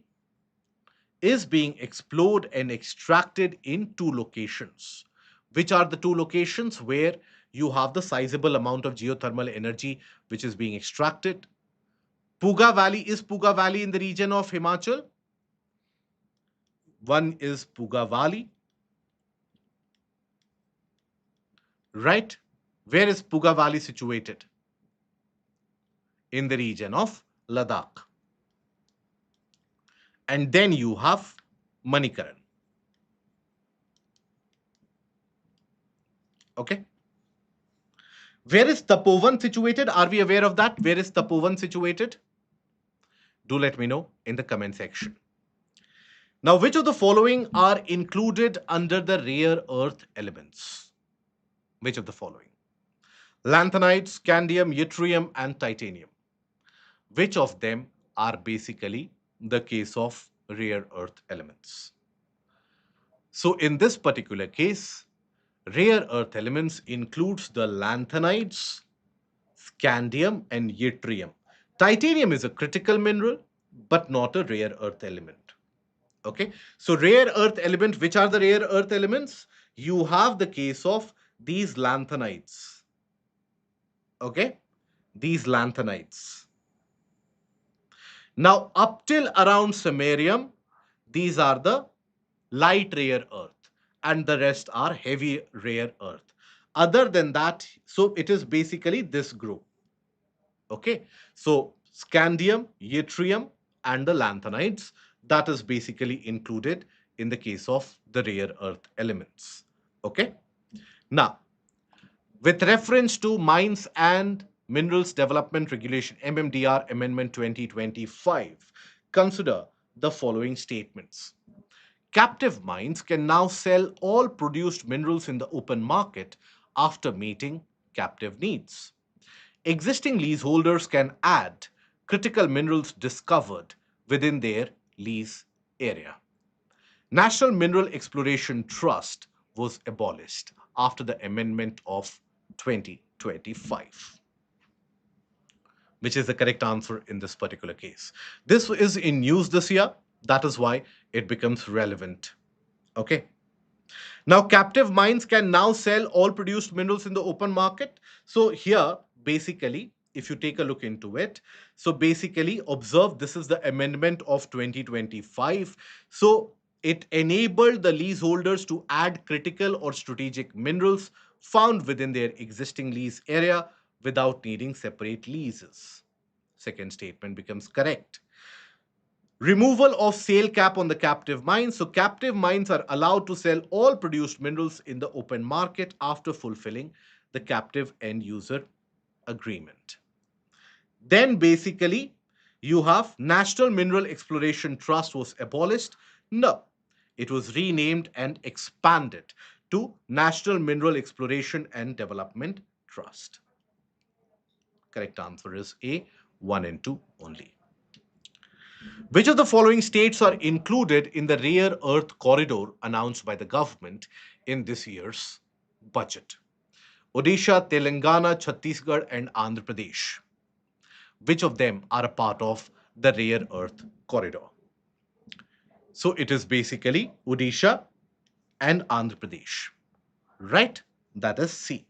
is being explored and extracted in two locations. Which are the two locations where you have the sizable amount of geothermal energy which is being extracted? Puga Valley, is Puga Valley in the region of Himachal? One is Puga Valley, right? Where is Puga Valley situated? In the region of Ladakh. And then you have Manikaran. Okay. Where is Tapovan situated? Are we aware of that? Where is Tapovan situated? Do let me know in the comment section. Now, which of the following are included under the rare earth elements? Which of the following? Lanthanide, scandium, yttrium, and titanium. Which of them are basically the case of rare earth elements? So, in this particular case, rare earth elements includes the lanthanides, scandium, and yttrium. Titanium is a critical mineral, but not a rare earth element. Okay, so rare earth element, which are the rare earth elements? You have the case of these lanthanides. Okay, these lanthanides. Now, up till around samarium, these are the light rare earth, and the rest are heavy rare earth. Other than that, so it is basically this group. Okay, so scandium, yttrium, and the lanthanides, that is basically included in the case of the rare earth elements. Okay, now with reference to Mines and Minerals Development Regulation MMDR Amendment 2025, consider the following statements. Captive mines can now sell all produced minerals in the open market after meeting captive needs. Existing leaseholders can add critical minerals discovered within their lease area. National Mineral Exploration Trust was abolished after the amendment of 2025, which is the correct answer in this particular case. This is in news this year. That is why it becomes relevant. Okay. Now, captive mines can now sell all produced minerals in the open market. So, here, basically, if you take a look into it, so basically, observe this is the amendment of 2025. So, it enabled the leaseholders to add critical or strategic minerals found within their existing lease area without needing separate leases. Second statement becomes correct. Removal of sale cap on the captive mines. So, captive mines are allowed to sell all produced minerals in the open market after fulfilling the captive end user agreement. Then, basically, you have National Mineral Exploration Trust was abolished. No, it was renamed and expanded to National Mineral Exploration and Development Trust. Correct answer is A, 1 and 2 only. Which of the following states are included in the rare earth corridor announced by the government in this year's budget? Odisha, Telangana, Chhattisgarh, and Andhra Pradesh. Which of them are a part of the rare earth corridor? So it is basically Odisha and Andhra Pradesh, right? That is C.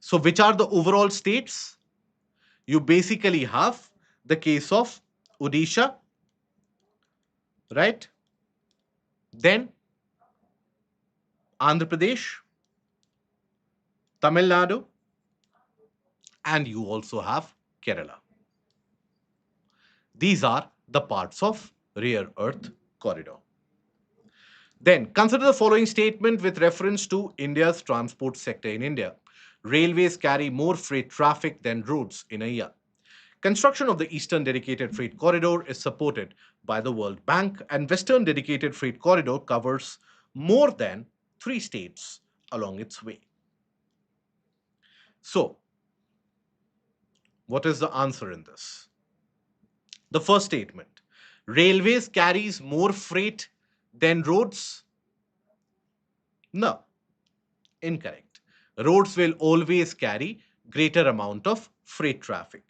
So, which are the overall states? You basically have the case of Odisha, right? Then Andhra Pradesh, Tamil Nadu, and you also have Kerala. These are the parts of rare earth corridor. Then consider the following statement with reference to India's transport sector in India. Railways carry more freight traffic than roads in a year. Construction of the Eastern Dedicated Freight Corridor is supported by the World Bank, and Western Dedicated Freight Corridor covers more than 3 states along its way. So, what is the answer in this? The first statement, railways carries more freight than roads? No, incorrect. Roads will always carry greater amount of freight traffic.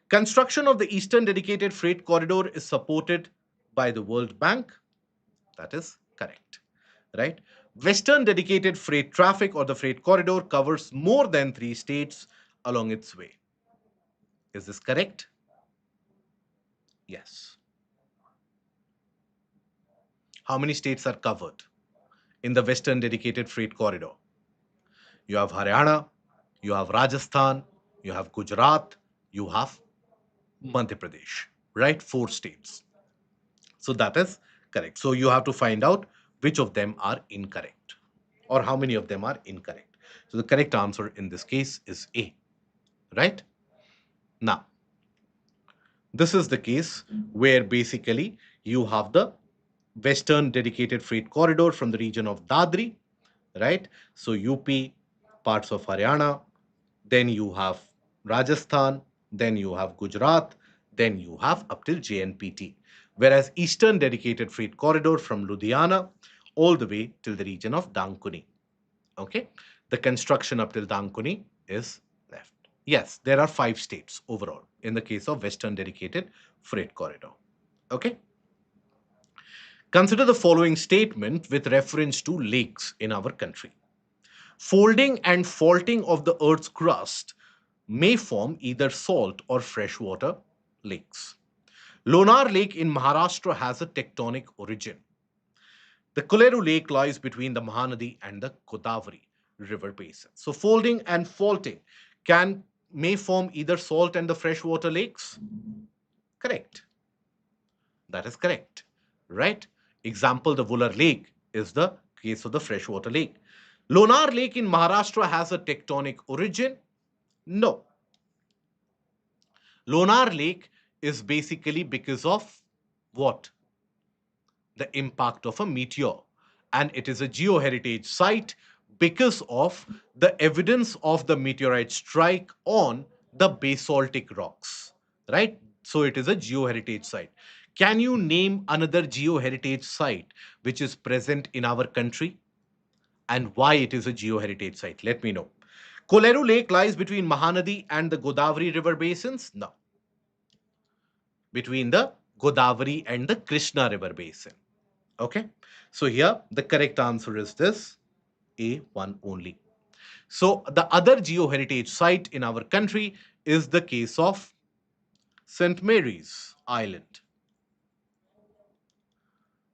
Construction of the Eastern Dedicated Freight Corridor is supported by the World Bank. That is correct. Right? Western Dedicated Freight Traffic or the Freight Corridor covers more than 3 states along its way. Is this correct? Yes. How many states are covered in the Western Dedicated Freight Corridor? You have Haryana, you have Rajasthan, you have Gujarat, you have Madhya Pradesh, right? 4 states. So that is correct. So you have to find out which of them are incorrect or how many of them are incorrect. So the correct answer in this case is A, right? Now, this is the case where basically you have the Western Dedicated Freight Corridor from the region of Dadri, right? So UP, parts of Haryana, then you have Rajasthan, then you have Gujarat, then you have up till JNPT. Whereas Eastern Dedicated Freight Corridor from Ludhiana all the way till the region of Dankuni. Okay, the construction up till Dankuni is left. Yes, there are 5 states overall in the case of Western Dedicated Freight Corridor. Okay. Consider the following statement with reference to lakes in our country. Folding and faulting of the Earth's crust may form either salt or freshwater lakes. Lonar Lake in Maharashtra has a tectonic origin. The Koleru Lake lies between the Mahanadi and the Godavari river basin. So, folding and faulting may form either salt and the freshwater lakes. Correct. That is correct. Right? Example, the Vular Lake is the case of the freshwater lake. Lonar Lake in Maharashtra has a tectonic origin. No. Lonar Lake is basically because of what? The impact of a meteor. And it is a geoheritage site because of the evidence of the meteorite strike on the basaltic rocks. Right? So it is a geoheritage site. Can you name another geoheritage site which is present in our country and why it is a geoheritage site? Let me know. Koleru Lake lies between Mahanadi and the Godavari river basins? No. Between the Godavari and the Krishna river basin. Okay. So here the correct answer is this. A, one only. So the other geoheritage site in our country is the case of St. Mary's Island.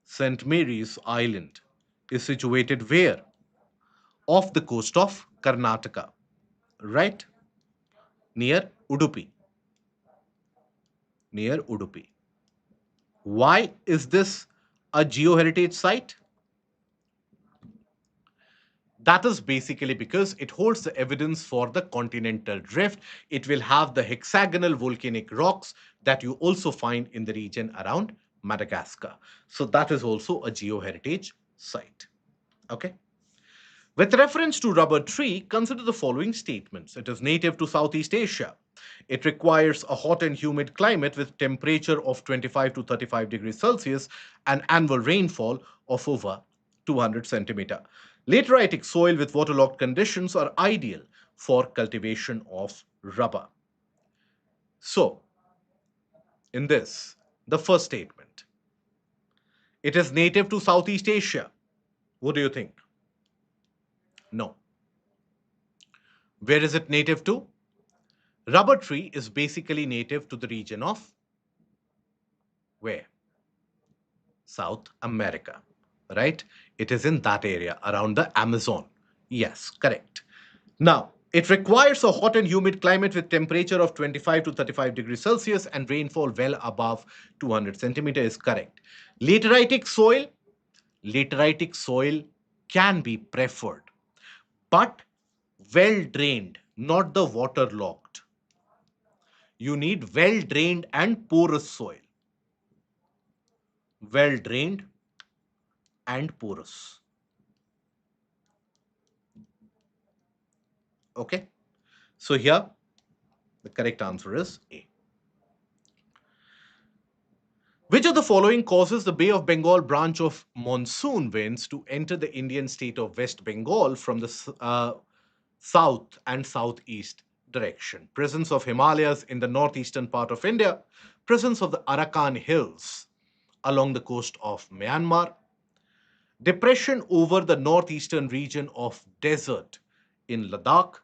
St. Mary's Island is situated where? Off the coast of Karnataka, right? Near Udupi. Near Udupi. Why is this a geoheritage site? That is basically because it holds the evidence for the continental drift. It will have the hexagonal volcanic rocks that you also find in the region around Madagascar. So that is also a geoheritage site. Okay. With reference to rubber tree, consider the following statements. It is native to Southeast Asia. It requires a hot and humid climate with temperature of 25 to 35 degrees Celsius and annual rainfall of over 200 centimeter. Lateritic soil with waterlogged conditions are ideal for cultivation of rubber. So, in this, the first statement, it is native to Southeast Asia. What do you think? No. Where is it native to? Rubber tree is basically native to the region of where? South America, right? It is in that area around the Amazon. Yes, correct. Now, it requires a hot and humid climate with temperature of 25 to 35 degrees Celsius and rainfall well above 200 centimeter is correct. Lateritic lateritic soil can be preferred, but well drained, not the waterlogged. You need well drained and porous soil. Well drained and porous. Okay. So here the correct answer is A. Which of the following causes the Bay of Bengal branch of monsoon winds to enter the Indian state of West Bengal from the south and southeast direction? Presence of Himalayas in the northeastern part of India, presence of the Arakan Hills along the coast of Myanmar, depression over the northeastern region of desert in Ladakh,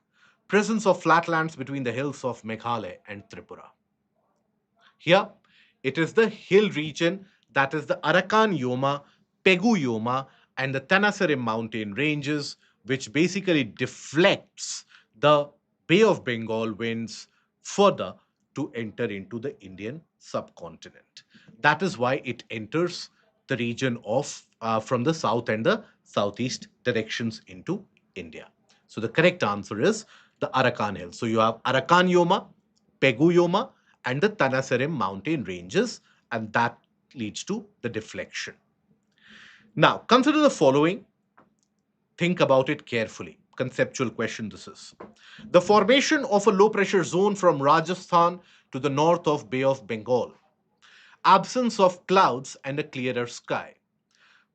presence of flatlands between the hills of Meghalaya and Tripura. Here, it is the hill region, that is the Arakan Yoma, Pegu Yoma, and the Tanasarim mountain ranges, which basically deflects the Bay of Bengal winds further to enter into the Indian subcontinent. That is why it enters the region of from the south and the southeast directions into India. So the correct answer is the Arakan Hills. So you have Arakan Yoma, Pegu Yoma, and the Tanasarim mountain ranges, and that leads to the deflection. Now, consider the following. Think about it carefully. Conceptual question this is. The formation of a low pressure zone from Rajasthan to the north of Bay of Bengal. Absence of clouds and a clearer sky.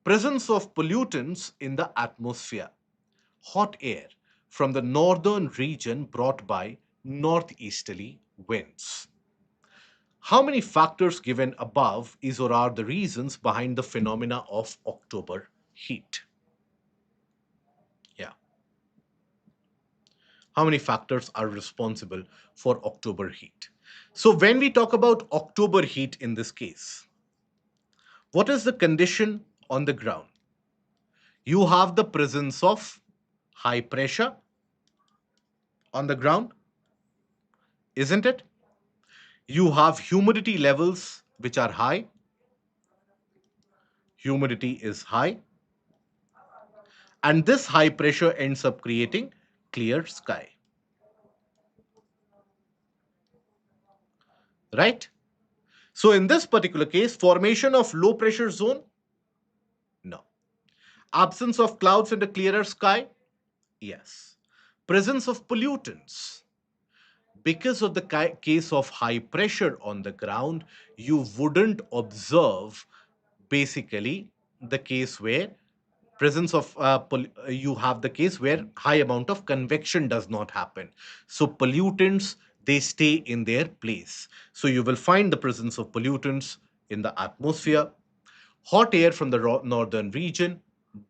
Presence of pollutants in the atmosphere. Hot air from the northern region brought by northeasterly winds. How many factors given above is or are the reasons behind the phenomena of October heat? Yeah. How many factors are responsible for October heat? So when we talk about October heat in this case, what is the condition on the ground? You have the presence of high pressure on the ground, isn't it? You have humidity levels which are high. Humidity is high. And this high pressure ends up creating clear sky. Right? So in this particular case, formation of low pressure zone? No. Absence of clouds and a clearer sky? Yes. Presence of pollutants? Because of the case of high pressure on the ground, you wouldn't observe basically the case where presence of you have the case where high amount of convection does not happen. So pollutants, they stay in their place. So you will find the presence of pollutants in the atmosphere. Hot air from the northern region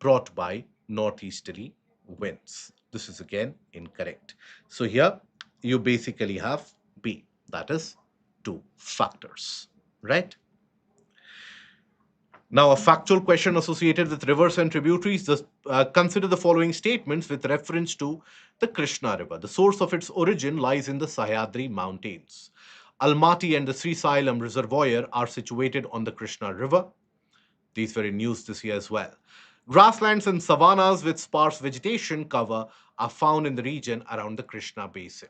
brought by northeasterly winds. This is again incorrect. So here you basically have B, that is two factors, right? Now, a factual question associated with rivers and tributaries. Consider the following statements with reference to the Krishna River. The source of its origin lies in the Sahyadri Mountains. Almaty and the Sri Sailam Reservoir are situated on the Krishna River. These were in news this year as well. Grasslands and savannas with sparse vegetation cover are found in the region around the Krishna Basin.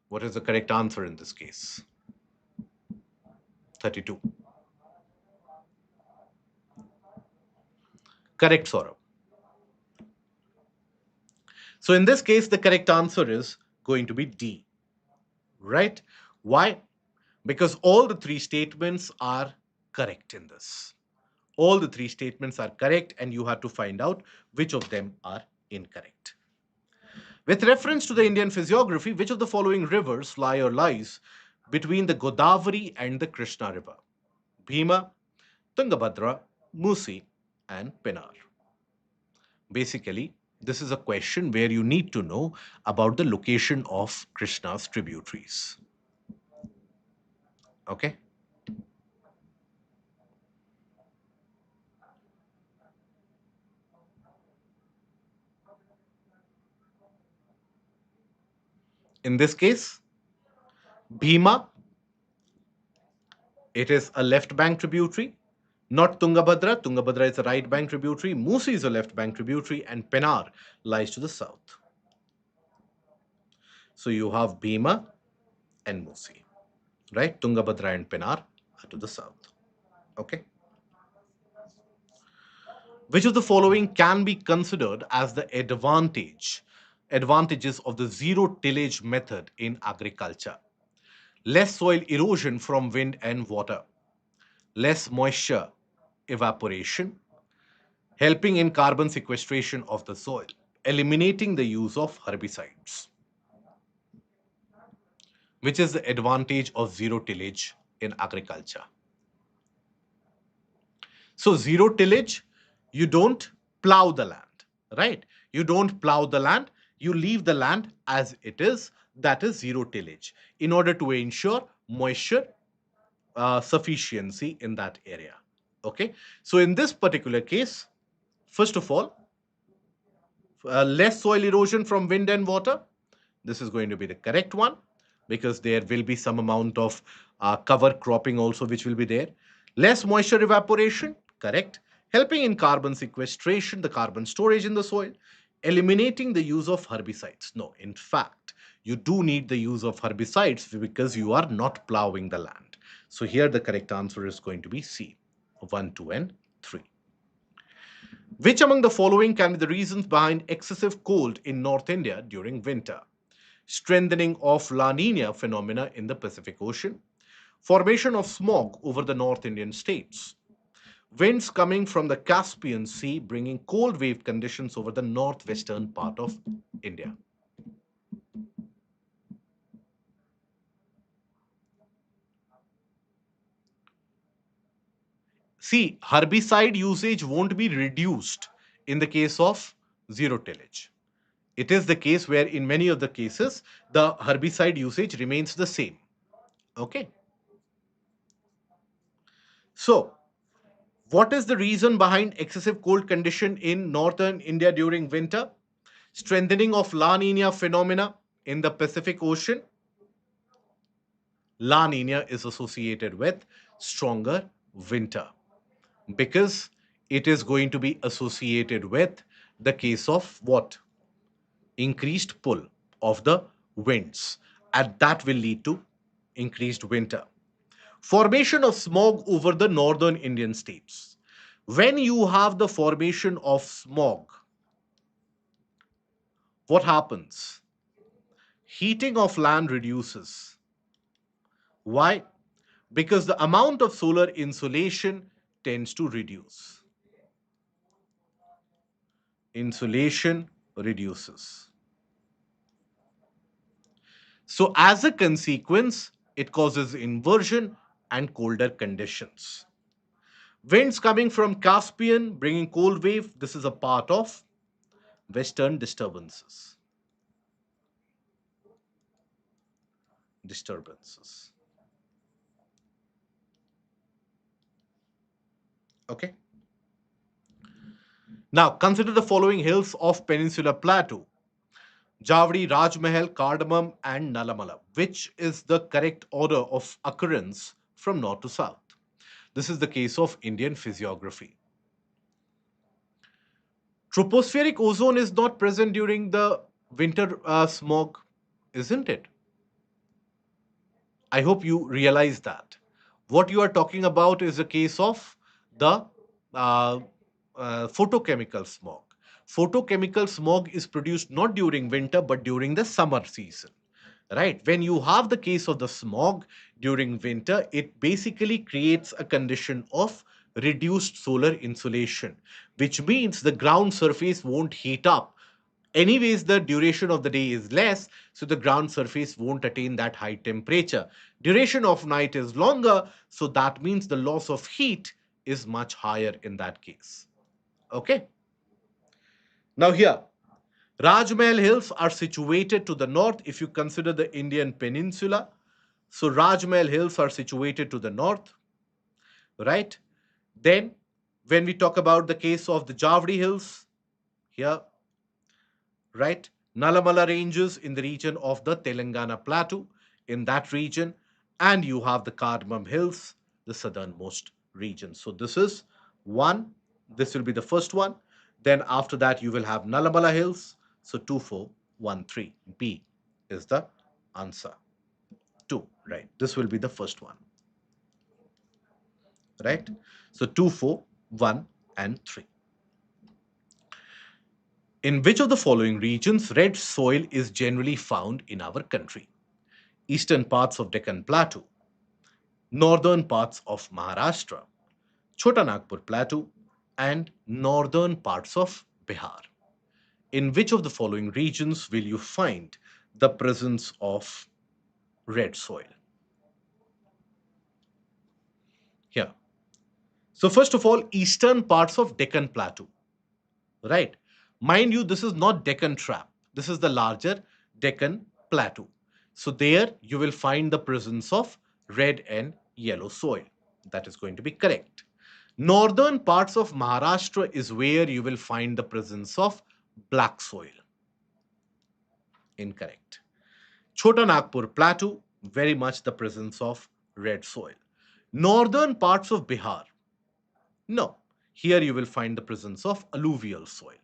What is the correct answer in this case? 32. Correct, Saurabh. So in this case, the correct answer is going to be D, right? Why? Because all the three statements are correct in this. All the three statements are correct, and you have to find out which of them are incorrect. With reference to the Indian physiography, which of the following rivers lie or lies between the Godavari and the Krishna River? Bhima, Tungabhadra, Musi, and Pennar. Basically, this is a question where you need to know about the location of Krishna's tributaries. Okay? In this case, Bhima, it is a left bank tributary, not Tungabhadra. Tungabhadra is a right bank tributary. Musi is a left bank tributary, and Pennar lies to the south. So you have Bhima and Musi, right? Tungabhadra and Pennar are to the south. Okay. Which of the following can be considered as the advantages of the zero tillage method in agriculture? Less soil erosion from wind and water, less moisture evaporation, helping in carbon sequestration of the soil, eliminating the use of herbicides. Which is the advantage of zero tillage in agriculture? So, zero tillage, you don't plow the land, right? You don't plow the land, you leave the land as it is. That is zero tillage in order to ensure moisture sufficiency in that area. Okay. So, in this particular case, first of all, less soil erosion from wind and water. This is going to be the correct one because there will be some amount of cover cropping also which will be there. Less moisture evaporation, correct. Helping in carbon sequestration, the carbon storage in the soil. Eliminating the use of herbicides. No, in fact, you do need the use of herbicides because you are not plowing the land. So here the correct answer is going to be C, 1, 2, and 3. Which among the following can be the reasons behind excessive cold in North India during winter? Strengthening of La Nina phenomena in the Pacific Ocean, formation of smog over the North Indian states, winds coming from the Caspian Sea bringing cold wave conditions over the northwestern part of India. See, herbicide usage won't be reduced in the case of zero tillage. It is the case where in many of the cases the herbicide usage remains the same. Okay. So, what is the reason behind excessive cold condition in northern India during winter? Strengthening of La Nina phenomena in the Pacific Ocean. La Nina is associated with stronger winter because it is going to be associated with the case of what? Increased pull of the winds, and that will lead to increased winter. Formation of smog over the northern Indian states. When you have the formation of smog, what happens? Heating of land reduces. Why? Because the amount of solar insolation tends to reduce. Insolation reduces. So, as a consequence, it causes inversion and colder conditions. Winds coming from Caspian bringing cold wave. This is a part of Western disturbances. Disturbances. Okay. Now consider the following hills of Peninsular Plateau: Javdi, Rajmahal, Cardamom, and Nalamala. Which is the correct order of occurrence from north to south? This is the case of Indian physiography. Tropospheric ozone is not present during the winter smog, isn't it? I hope you realize that. What you are talking about is a case of the uh, photochemical smog. Photochemical smog is produced not during winter but during the summer season. Right? When you have the case of the smog during winter, it basically creates a condition of reduced solar insolation, which means the ground surface won't heat up. Anyways, the duration of the day is less, so the ground surface won't attain that high temperature. Duration of night is longer, so that means the loss of heat is much higher in that case. Okay. Now here, Rajmahal Hills are situated to the north if you consider the Indian peninsula. So Rajmahal Hills are situated to the north, right? Then, when we talk about the case of the Javdi Hills, here, right? Nalamala Ranges in the region of the Telangana Plateau, in that region, and you have the Cardamom Hills, the southernmost region. So this is one, this will be the first one. Then after that, you will have Nalamala Hills. So 2413 B is the answer. 2, right? This will be the first one, right? So 241 and 3. In which of the following regions red soil is generally found in our country? Eastern parts of Deccan Plateau, northern parts of Maharashtra, Chota Nagpur Plateau, and northern parts of Bihar. In which of the following regions will you find the presence of red soil? Here. So, first of all, eastern parts of Deccan Plateau, right? Mind you, this is not Deccan Trap. This is the larger Deccan Plateau. So, there you will find the presence of red and yellow soil. That is going to be correct. Northern parts of Maharashtra is where you will find the presence of black soil. Incorrect. Chota Nagpur Plateau, very much the presence of red soil. Northern parts of Bihar, no. Here you will find the presence of alluvial soil,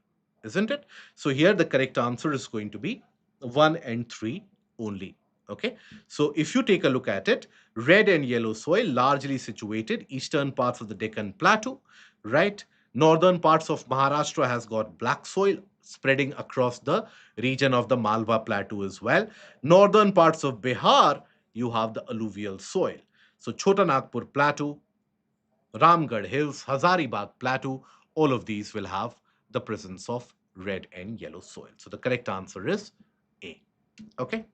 isn't it? So here the correct answer is going to be 1 and 3 only. Okay. So if you take a look at it, red and yellow soil largely situated eastern parts of the Deccan Plateau, right? Northern parts of Maharashtra has got black soil spreading across the region of the Malwa Plateau as well. Northern parts of Bihar, you have the alluvial soil. So Chota Nagpur Plateau, Ramgarh Hills, Hazaribagh Plateau, all of these will have the presence of red and yellow soil. So the correct answer is A. Okay.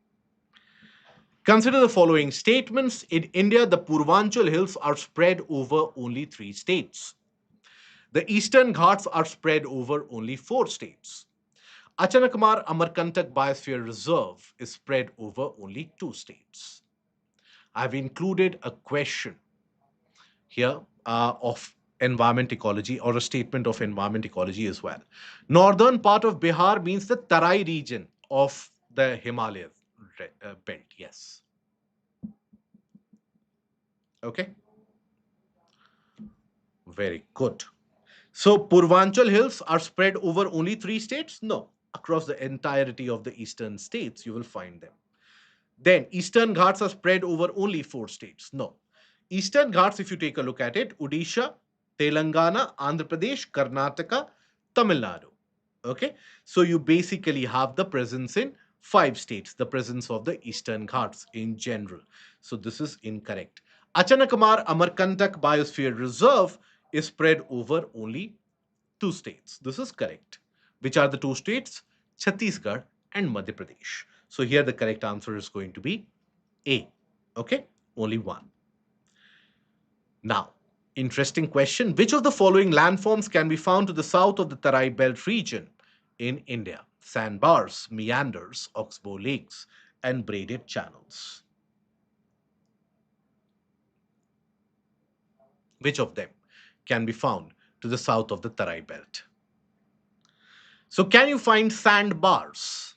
Consider the following statements. In India, the Purvanchal Hills are spread over only 3 states. The Eastern Ghats are spread over only 4 states. Achanakamar Amarkantak Biosphere Reserve is spread over only 2 states. I've included a question here of environment ecology or a statement of environment ecology as well. Northern part of Bihar means the Tarai region of the Himalayas belt. Yes. Okay. Very good. So Purvanchal Hills are spread over only 3 states? No. Across the entirety of the eastern states, you will find them. Then Eastern Ghats are spread over only 4 states? No. Eastern Ghats, if you take a look at it, Odisha, Telangana, Andhra Pradesh, Karnataka, Tamil Nadu. Okay. So you basically have the presence in 5 states, the presence of the Eastern Ghats in general. So this is incorrect. Achanakamar Amarkantak Biosphere Reserve is spread over only 2 states. This is correct. Which are the 2 states? Chhattisgarh and Madhya Pradesh. So here the correct answer is going to be A. Okay, only one. Now, interesting question. Which of the following landforms can be found to the south of the Tarai Belt region? in India? Sandbars, meanders, oxbow lakes, and braided channels. Which of them can be found to the south of the Tarai belt? So, can you find sandbars?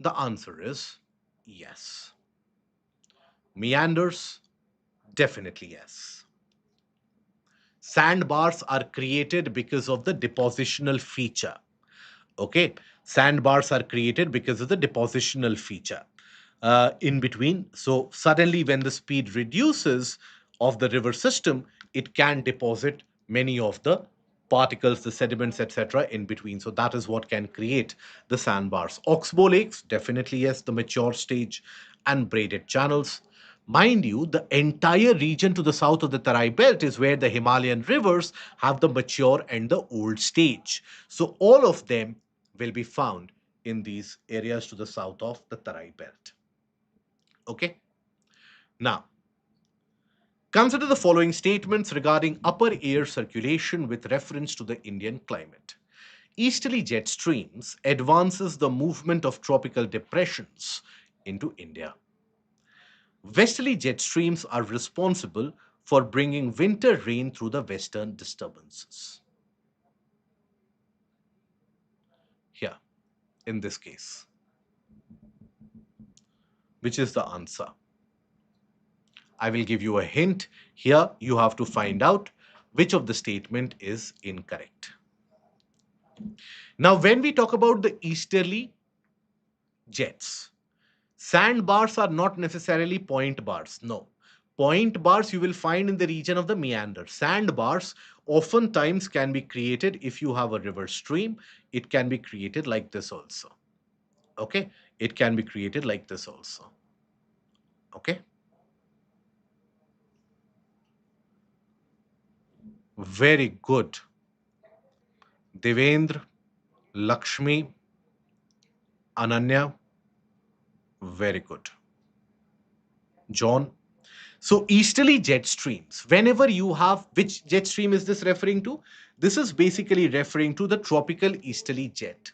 The answer is yes. Meanders? Definitely yes. Sandbars are created because of the depositional feature. Okay, sandbars are created because of the depositional feature in between. So suddenly when the speed reduces of the river system, it can deposit many of the particles, the sediments, etc. in between. So that is what can create the sandbars. Oxbow lakes, definitely yes, the mature stage. And braided channels. Mind you, the entire region to the south of the Tarai belt is where the Himalayan rivers have the mature and the old stage. So all of them will be found in these areas to the south of the Tarai belt. Okay. Now, consider the following statements regarding upper air circulation with reference to the Indian climate. Easterly jet streams advances the movement of tropical depressions into India. Westerly jet streams are responsible for bringing winter rain through the western disturbances. Here, in this case, which is the answer? I will give you a hint. Here, you have to find out which of the statement is incorrect. Now, when we talk about the easterly jets, sandbars are not necessarily point bars. No. Point bars you will find in the region of the meander. Sandbars oftentimes can be created if you have a river stream. It can be created like this also. Okay. It can be created like this also. Okay. Very good. Devendra, Lakshmi, Ananya, very good. John. So easterly jet streams, whenever you have, which jet stream is this referring to? This is basically referring to the tropical easterly jet.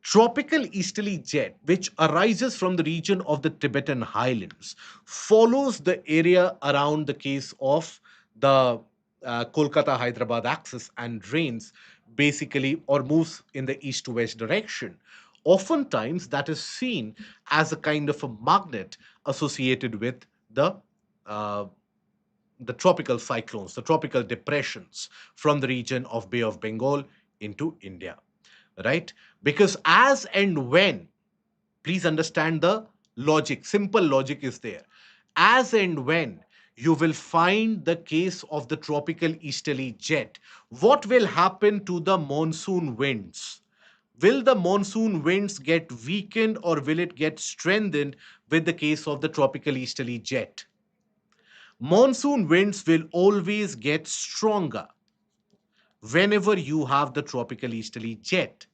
Tropical easterly jet, which arises from the region of the Tibetan highlands, follows the area around the case of the Kolkata Hyderabad axis and drains basically or moves in the east to west direction. Oftentimes, that is seen as a kind of a magnet associated with uh, the tropical cyclones, the tropical depressions from the region of Bay of Bengal into India, right? Because as and when, please understand the logic, simple logic is there. As and when you will find the case of the tropical easterly jet, what will happen to the monsoon winds? Will the monsoon winds get weakened or will it get strengthened with the case of the tropical easterly jet? Monsoon winds will always get stronger whenever you have the tropical easterly jet.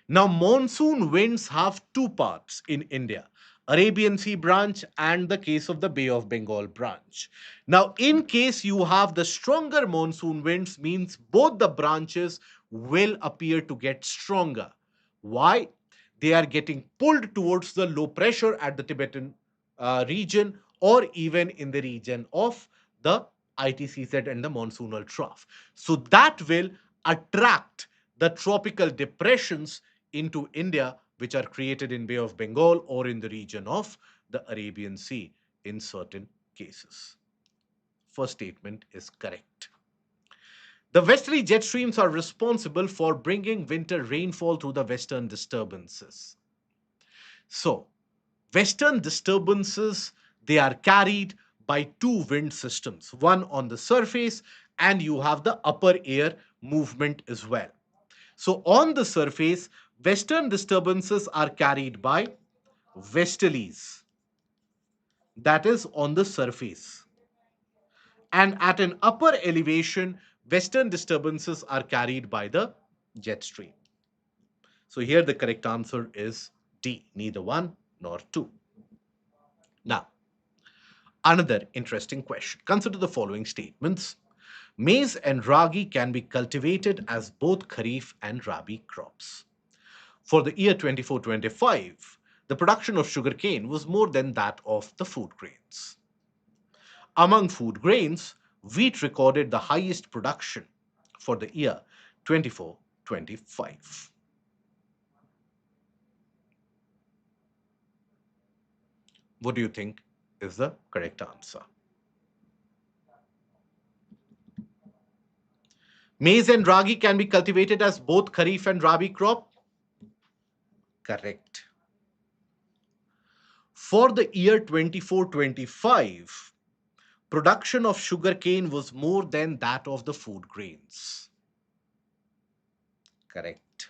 Now, monsoon winds have two parts in India, Arabian Sea branch and the case of the Bay of Bengal branch. Now, in case you have the stronger monsoon winds, means both the branches will appear to get stronger. Why? They are getting pulled towards the low pressure at the Tibetan region or even in the region of the ITCZ and the monsoonal trough. So that will attract the tropical depressions into India, which are created in Bay of Bengal or in the region of the Arabian Sea in certain cases. First statement is correct. The westerly jet streams are responsible for bringing winter rainfall through the western disturbances. So, western disturbances, they are carried by two wind systems, one on the surface and you have the upper air movement as well. So on the surface, western disturbances are carried by westerlies, that is on the surface. And at an upper elevation, western disturbances are carried by the jet stream. So here the correct answer is D, neither one nor two. Now, another interesting question. Consider the following statements. Maize and ragi can be cultivated as both kharif and rabi crops. For the year 24-25, the production of sugarcane was more than that of the food grains. Among food grains, wheat recorded the highest production for the year 24-25. What do you think is the correct answer? Maize and ragi can be cultivated as both kharif and rabi crop? Correct. For the year 24-25, production of sugarcane was more than that of the food grains. Correct.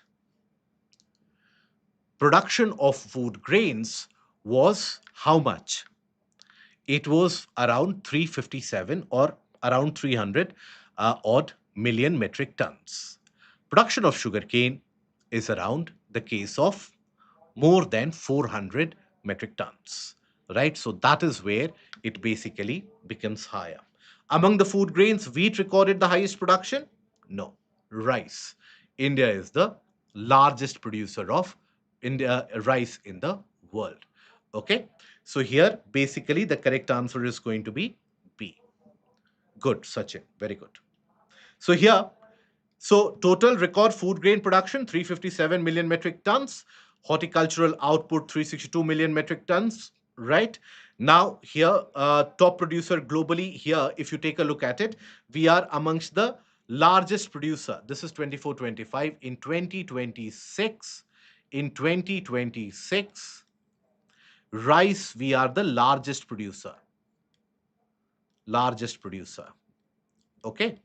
Production of food grains was how much? It was around 357 or around 300 odd million metric tons. Production of sugarcane is around the case of more than 400 metric tons, right? So that is where it basically becomes higher. Among the food grains, wheat recorded the highest production? No, rice. India is the largest producer of rice in the world. Okay, so here basically the correct answer is going to be B. Good, Sachin, very good. So here, so total record food grain production 357 million metric tons, horticultural output 362 million metric tons, right? Now here, top producer globally here, if you take a look at it, we are amongst the largest producer. This is 24-25. In 2026, in 2026, rice, we are the largest producer. Largest producer. Okay.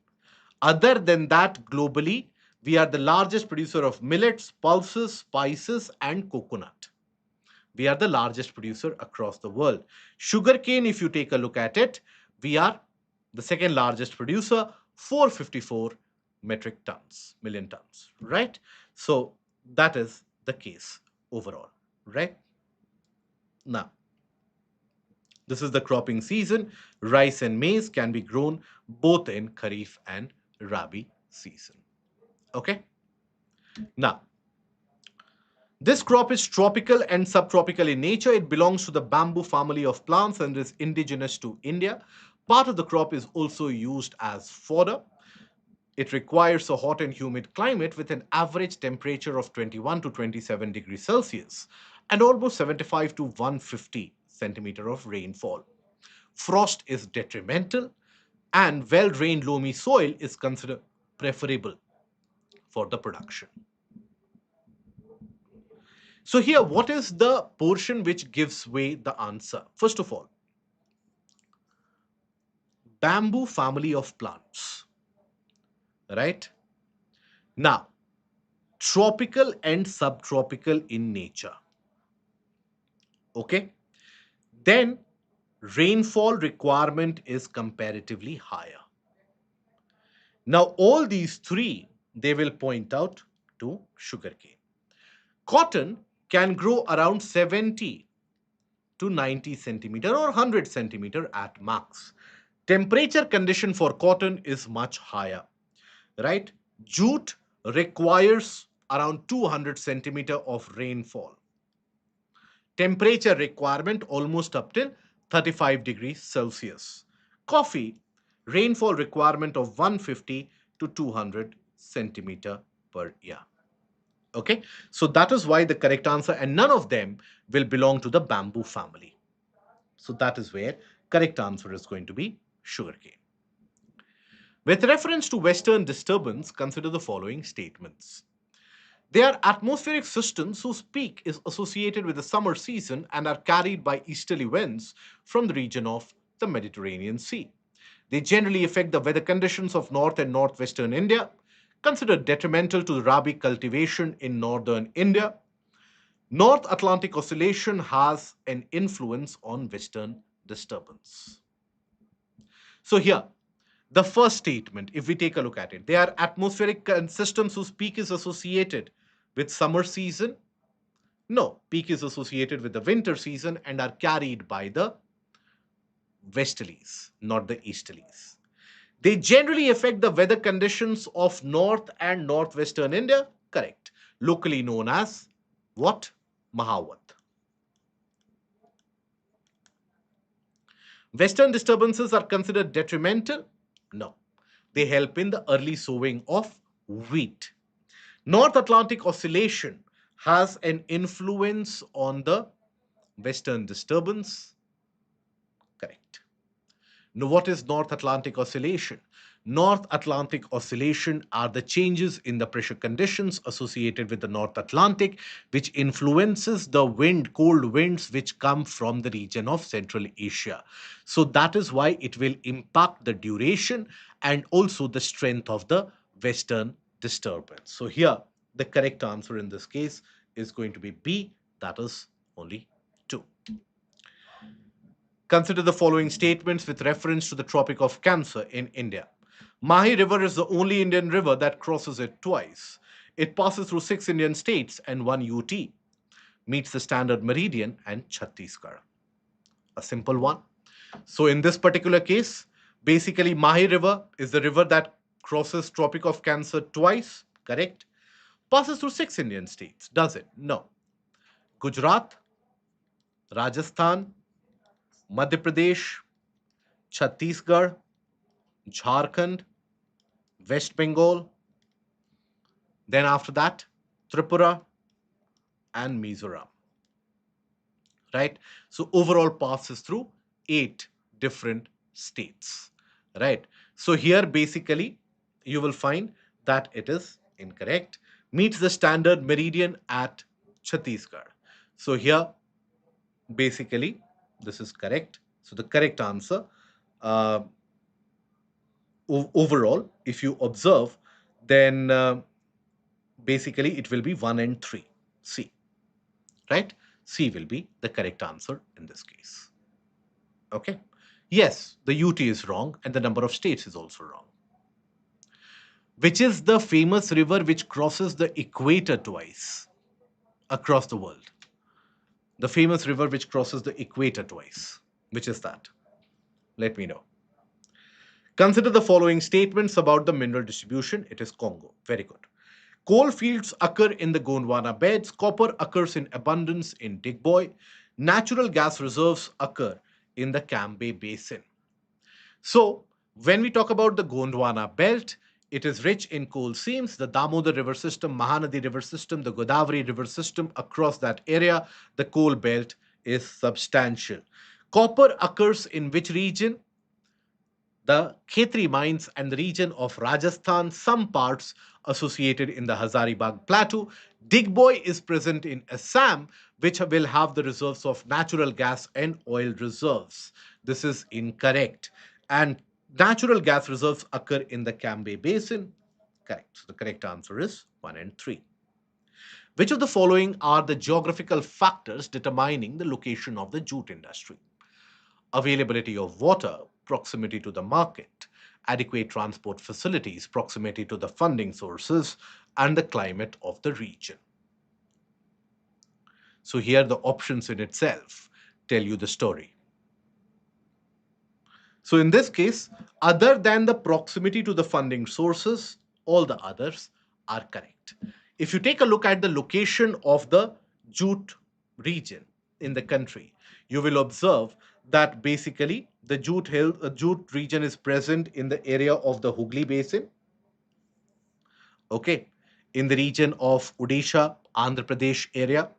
Other than that, globally, we are the largest producer of millets, pulses, spices, and coconut. We are the largest producer across the world. Sugarcane, if you take a look at it, we are the second largest producer, 454 metric tons, million tons, right? So that is the case overall, right? Now, this is the cropping season. Rice and maize can be grown both in Kharif and Rabi season. Okay. Now, this crop is tropical and subtropical in nature. It belongs to the bamboo family of plants and is indigenous to India. Part of the crop is also used as fodder. It requires a hot and humid climate with an average temperature of 21 to 27 degrees Celsius and almost 75 to 150 centimeter of rainfall. Frost is detrimental and well-drained loamy soil is considered preferable for the production. So here, what is the portion which gives way the answer? First of all, bamboo family of plants, right? Now, tropical and subtropical in nature, okay? Then, rainfall requirement is comparatively higher. Now, all these three, they will point out to sugarcane. Cotton can grow around 70 to 90 centimeter or 100 centimeter at max. Temperature condition for cotton is much higher, right? Jute requires around 200 centimeter of rainfall. Temperature requirement almost up till 35 degrees Celsius. Coffee, rainfall requirement of 150 to 200 centimeter per year. Okay, so that is why the correct answer, and none of them will belong to the bamboo family. So that is where correct answer is going to be sugarcane. With reference to western disturbance, consider the following statements. They are atmospheric systems whose peak is associated with the summer season and are carried by easterly winds from the region of the Mediterranean Sea. They generally affect the weather conditions of north and northwestern India, considered detrimental to rabi cultivation in northern India. North Atlantic Oscillation has an influence on western disturbance. So here, the first statement, if we take a look at it, they are atmospheric systems whose peak is associated with summer season. No, peak is associated with the winter season and are carried by the westerlies, not the easterlies. They generally affect the weather conditions of north and northwestern India. Correct. Locally known as What? Mahawat. Western disturbances are considered detrimental? No. They help in the early sowing of wheat. North Atlantic Oscillation has an influence on the Western disturbance. Correct. Now, what is North Atlantic Oscillation? North Atlantic Oscillation are the changes in the pressure conditions associated with the North Atlantic, which influences the wind, cold winds which come from the region of Central Asia. So that is why it will impact the duration and also the strength of the Western disturbance. So here, the correct answer in this case is going to be B, that is only 2. Consider the following statements with reference to the Tropic of Cancer in India. Mahi River is the only Indian river that crosses it twice. It passes through 6 Indian states and 1 UT, meets the standard meridian and Chhattisgarh. A simple one. So in this particular case, basically Mahi River is the river that crosses Tropic of Cancer twice, correct? Passes through 6 Indian states. Does it? No. Gujarat, Rajasthan, Madhya Pradesh, Chhattisgarh, Jharkhand, West Bengal, then after that, Tripura and Mizoram, right? So overall passes through 8 different states, right? So here basically you will find that it is incorrect. Meets the standard meridian at Chhattisgarh. So here basically this is correct. So the correct answer uh, overall, if you observe, then basically it will be 1 and 3. C, right? C will be the correct answer in this case. Okay. Yes, the UT is wrong and the number of states is also wrong. Which is the famous river which crosses the equator twice across the world? The famous river which crosses the equator twice. Which is that? Let me know. Consider the following statements about the mineral distribution. It is Congo. Very good. Coal fields occur in the Gondwana beds. Copper occurs in abundance in Digboy. Natural gas reserves occur in the Cambay Basin. So, when we talk about the Gondwana belt, it is rich in coal seams. The Damodar river system, Mahanadi river system, the Godavari river system across that area, the coal belt is substantial. Copper occurs in which region? The Khetri mines and the region of Rajasthan, some parts associated in the Hazaribagh Plateau. Digboy is present in Assam, which will have the reserves of natural gas and oil reserves. This is incorrect. And natural gas reserves occur in the Cambay Basin. Correct. So the correct answer is 1 and 3. Which of the following are the geographical factors determining the location of the jute industry? Availability of water, proximity to the market, adequate transport facilities, proximity to the funding sources, and the climate of the region. So here the options in itself tell you the story. So in this case, other than the proximity to the funding sources, all the others are correct. If you take a look at the location of the jute region in the country, you will observe that basically the jute region is present in the area of the Hooghly Basin, okay, in the region of Odisha, Andhra Pradesh area,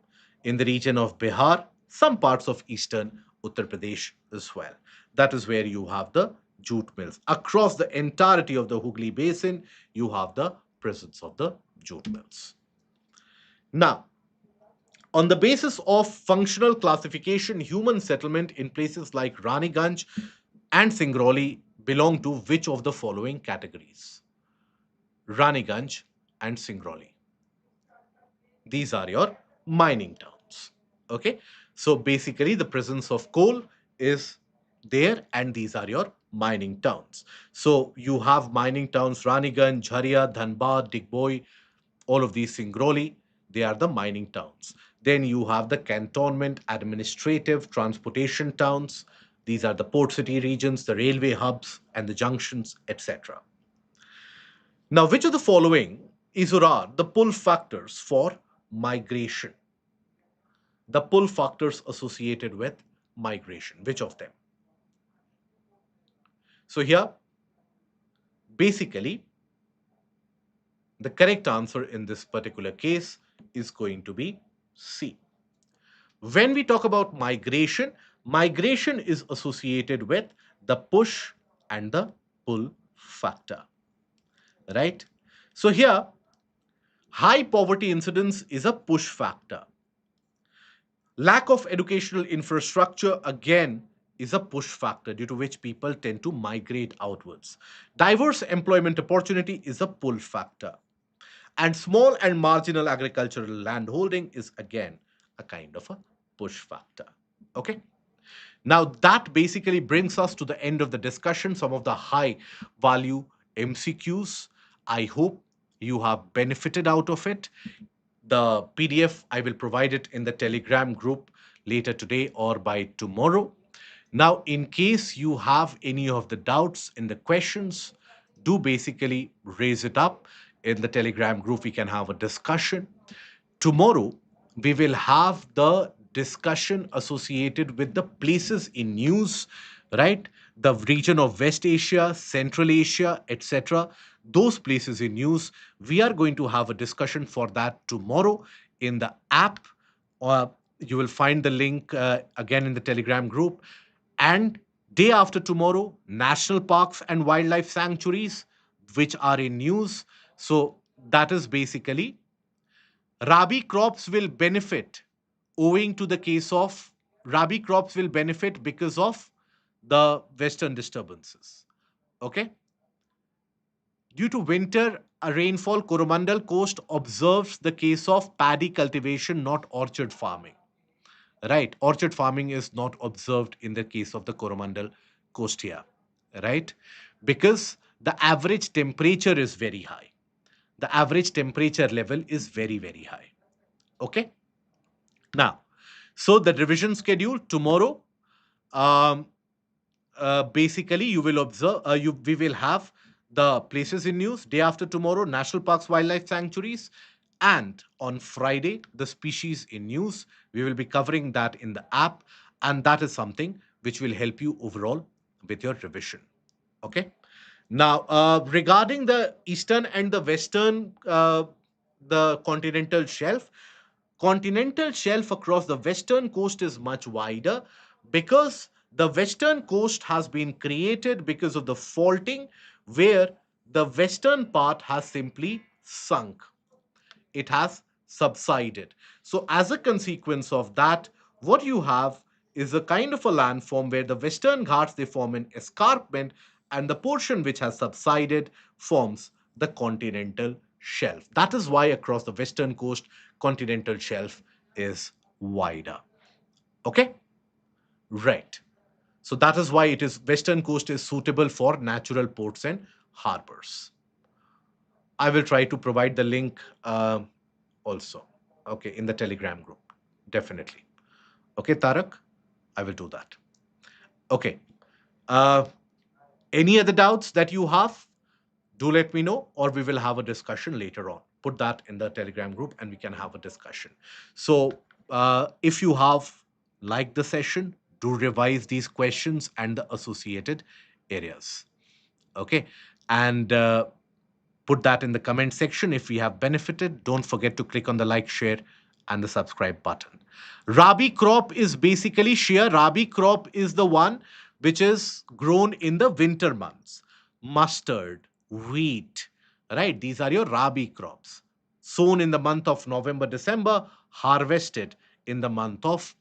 in the region of Bihar, some parts of eastern Uttar Pradesh as well. That is where you have the jute mills. Across the entirety of the Hooghly Basin, you have the presence of the jute mills. Now, on the basis of functional classification, human settlement in places like Raniganj and Singrauli belong to which of the following categories? Raniganj and Singrauli. These are your mining towns. Okay, so basically the presence of coal is there and these are your mining towns. So you have mining towns Raniganj, Jharia, Dhanbad, Digboy, all of these Singrauli, they are the mining towns. Then you have the cantonment, administrative, transportation towns. These are the port city regions, the railway hubs and the junctions, etc. Now, which of the following is or are the pull factors for migration? the pull factors associated with migration? Which of them? So here, basically, the correct answer in this particular case is going to be C. When we talk about migration, migration is associated with the push and the pull factor, right? So here, high poverty incidence is a push factor. Lack of educational infrastructure, again, is a push factor due to which people tend to migrate outwards. Diverse employment opportunity is a pull factor. And small and marginal agricultural landholding is again a kind of a push factor. Okay. Now, that basically brings us to the end of the discussion, some of the high value MCQs. I hope you have benefited out of it. The PDF, I will provide it in the Telegram group later today or by tomorrow. Now, in case you have any of the doubts in the questions, do basically raise it up in the Telegram group. We can have a discussion. Tomorrow, we will have the discussion associated with the places in news, right? The region of West Asia, Central Asia, etc. Those places in news. We are going to have a discussion for that tomorrow in the app. You will find the link again in the Telegram group. And day after tomorrow, national parks and wildlife sanctuaries, which are in news. So that is basically Rabi crops will benefit owing to the case of Rabi crops will benefit because of the western disturbances. Okay. Due to winter rainfall, Coromandel coast observes the case of paddy cultivation, not orchard farming. Right. Orchard farming is not observed in the case of the Coromandel coast here. Right. Because the average temperature is very high. The average temperature level is very, very high. Okay. Now, so the revision schedule tomorrow, um, basically you will observe, we will have the places in news. Day after tomorrow, national parks, wildlife sanctuaries, and on Friday, the species in news. We will be covering that in the app, and that is something which will help you overall with your revision. Okay. Now, regarding the eastern and the western, the continental shelf across the western coast is much wider because the western coast has been created because of the faulting, where the western part has simply sunk, it has subsided. So, as a consequence of that, what you have is a kind of a landform where the Western Ghats they form an escarpment, and the portion which has subsided forms the continental shelf. That is why across the western coast, continental shelf is wider. Okay, right. So that is why it is western coast is suitable for natural ports and harbors. I will try to provide the link also. Okay, in the Telegram group. Definitely. Okay, Tarak, I will do that. Okay. Uh, any other doubts that you have? Do let me know, or we will have a discussion later on. Put that in the Telegram group and we can have a discussion. So, if you have liked the session, do revise these questions and the associated areas. Okay. And put that in the comment section if we have benefited. Don't forget to click on the like, share, and the subscribe button. Rabi crop is basically shea. Rabi crop is the one which is grown in the winter months. Mustard, wheat, right? These are your Rabi crops. Sown in the month of November, December, harvested in the month of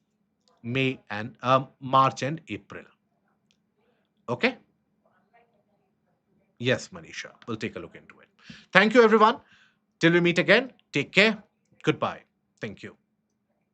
May and March and April. Okay. Yes, Manisha. We'll take a look into it. Thank you, everyone. Till we meet again, take care. Goodbye. Thank you.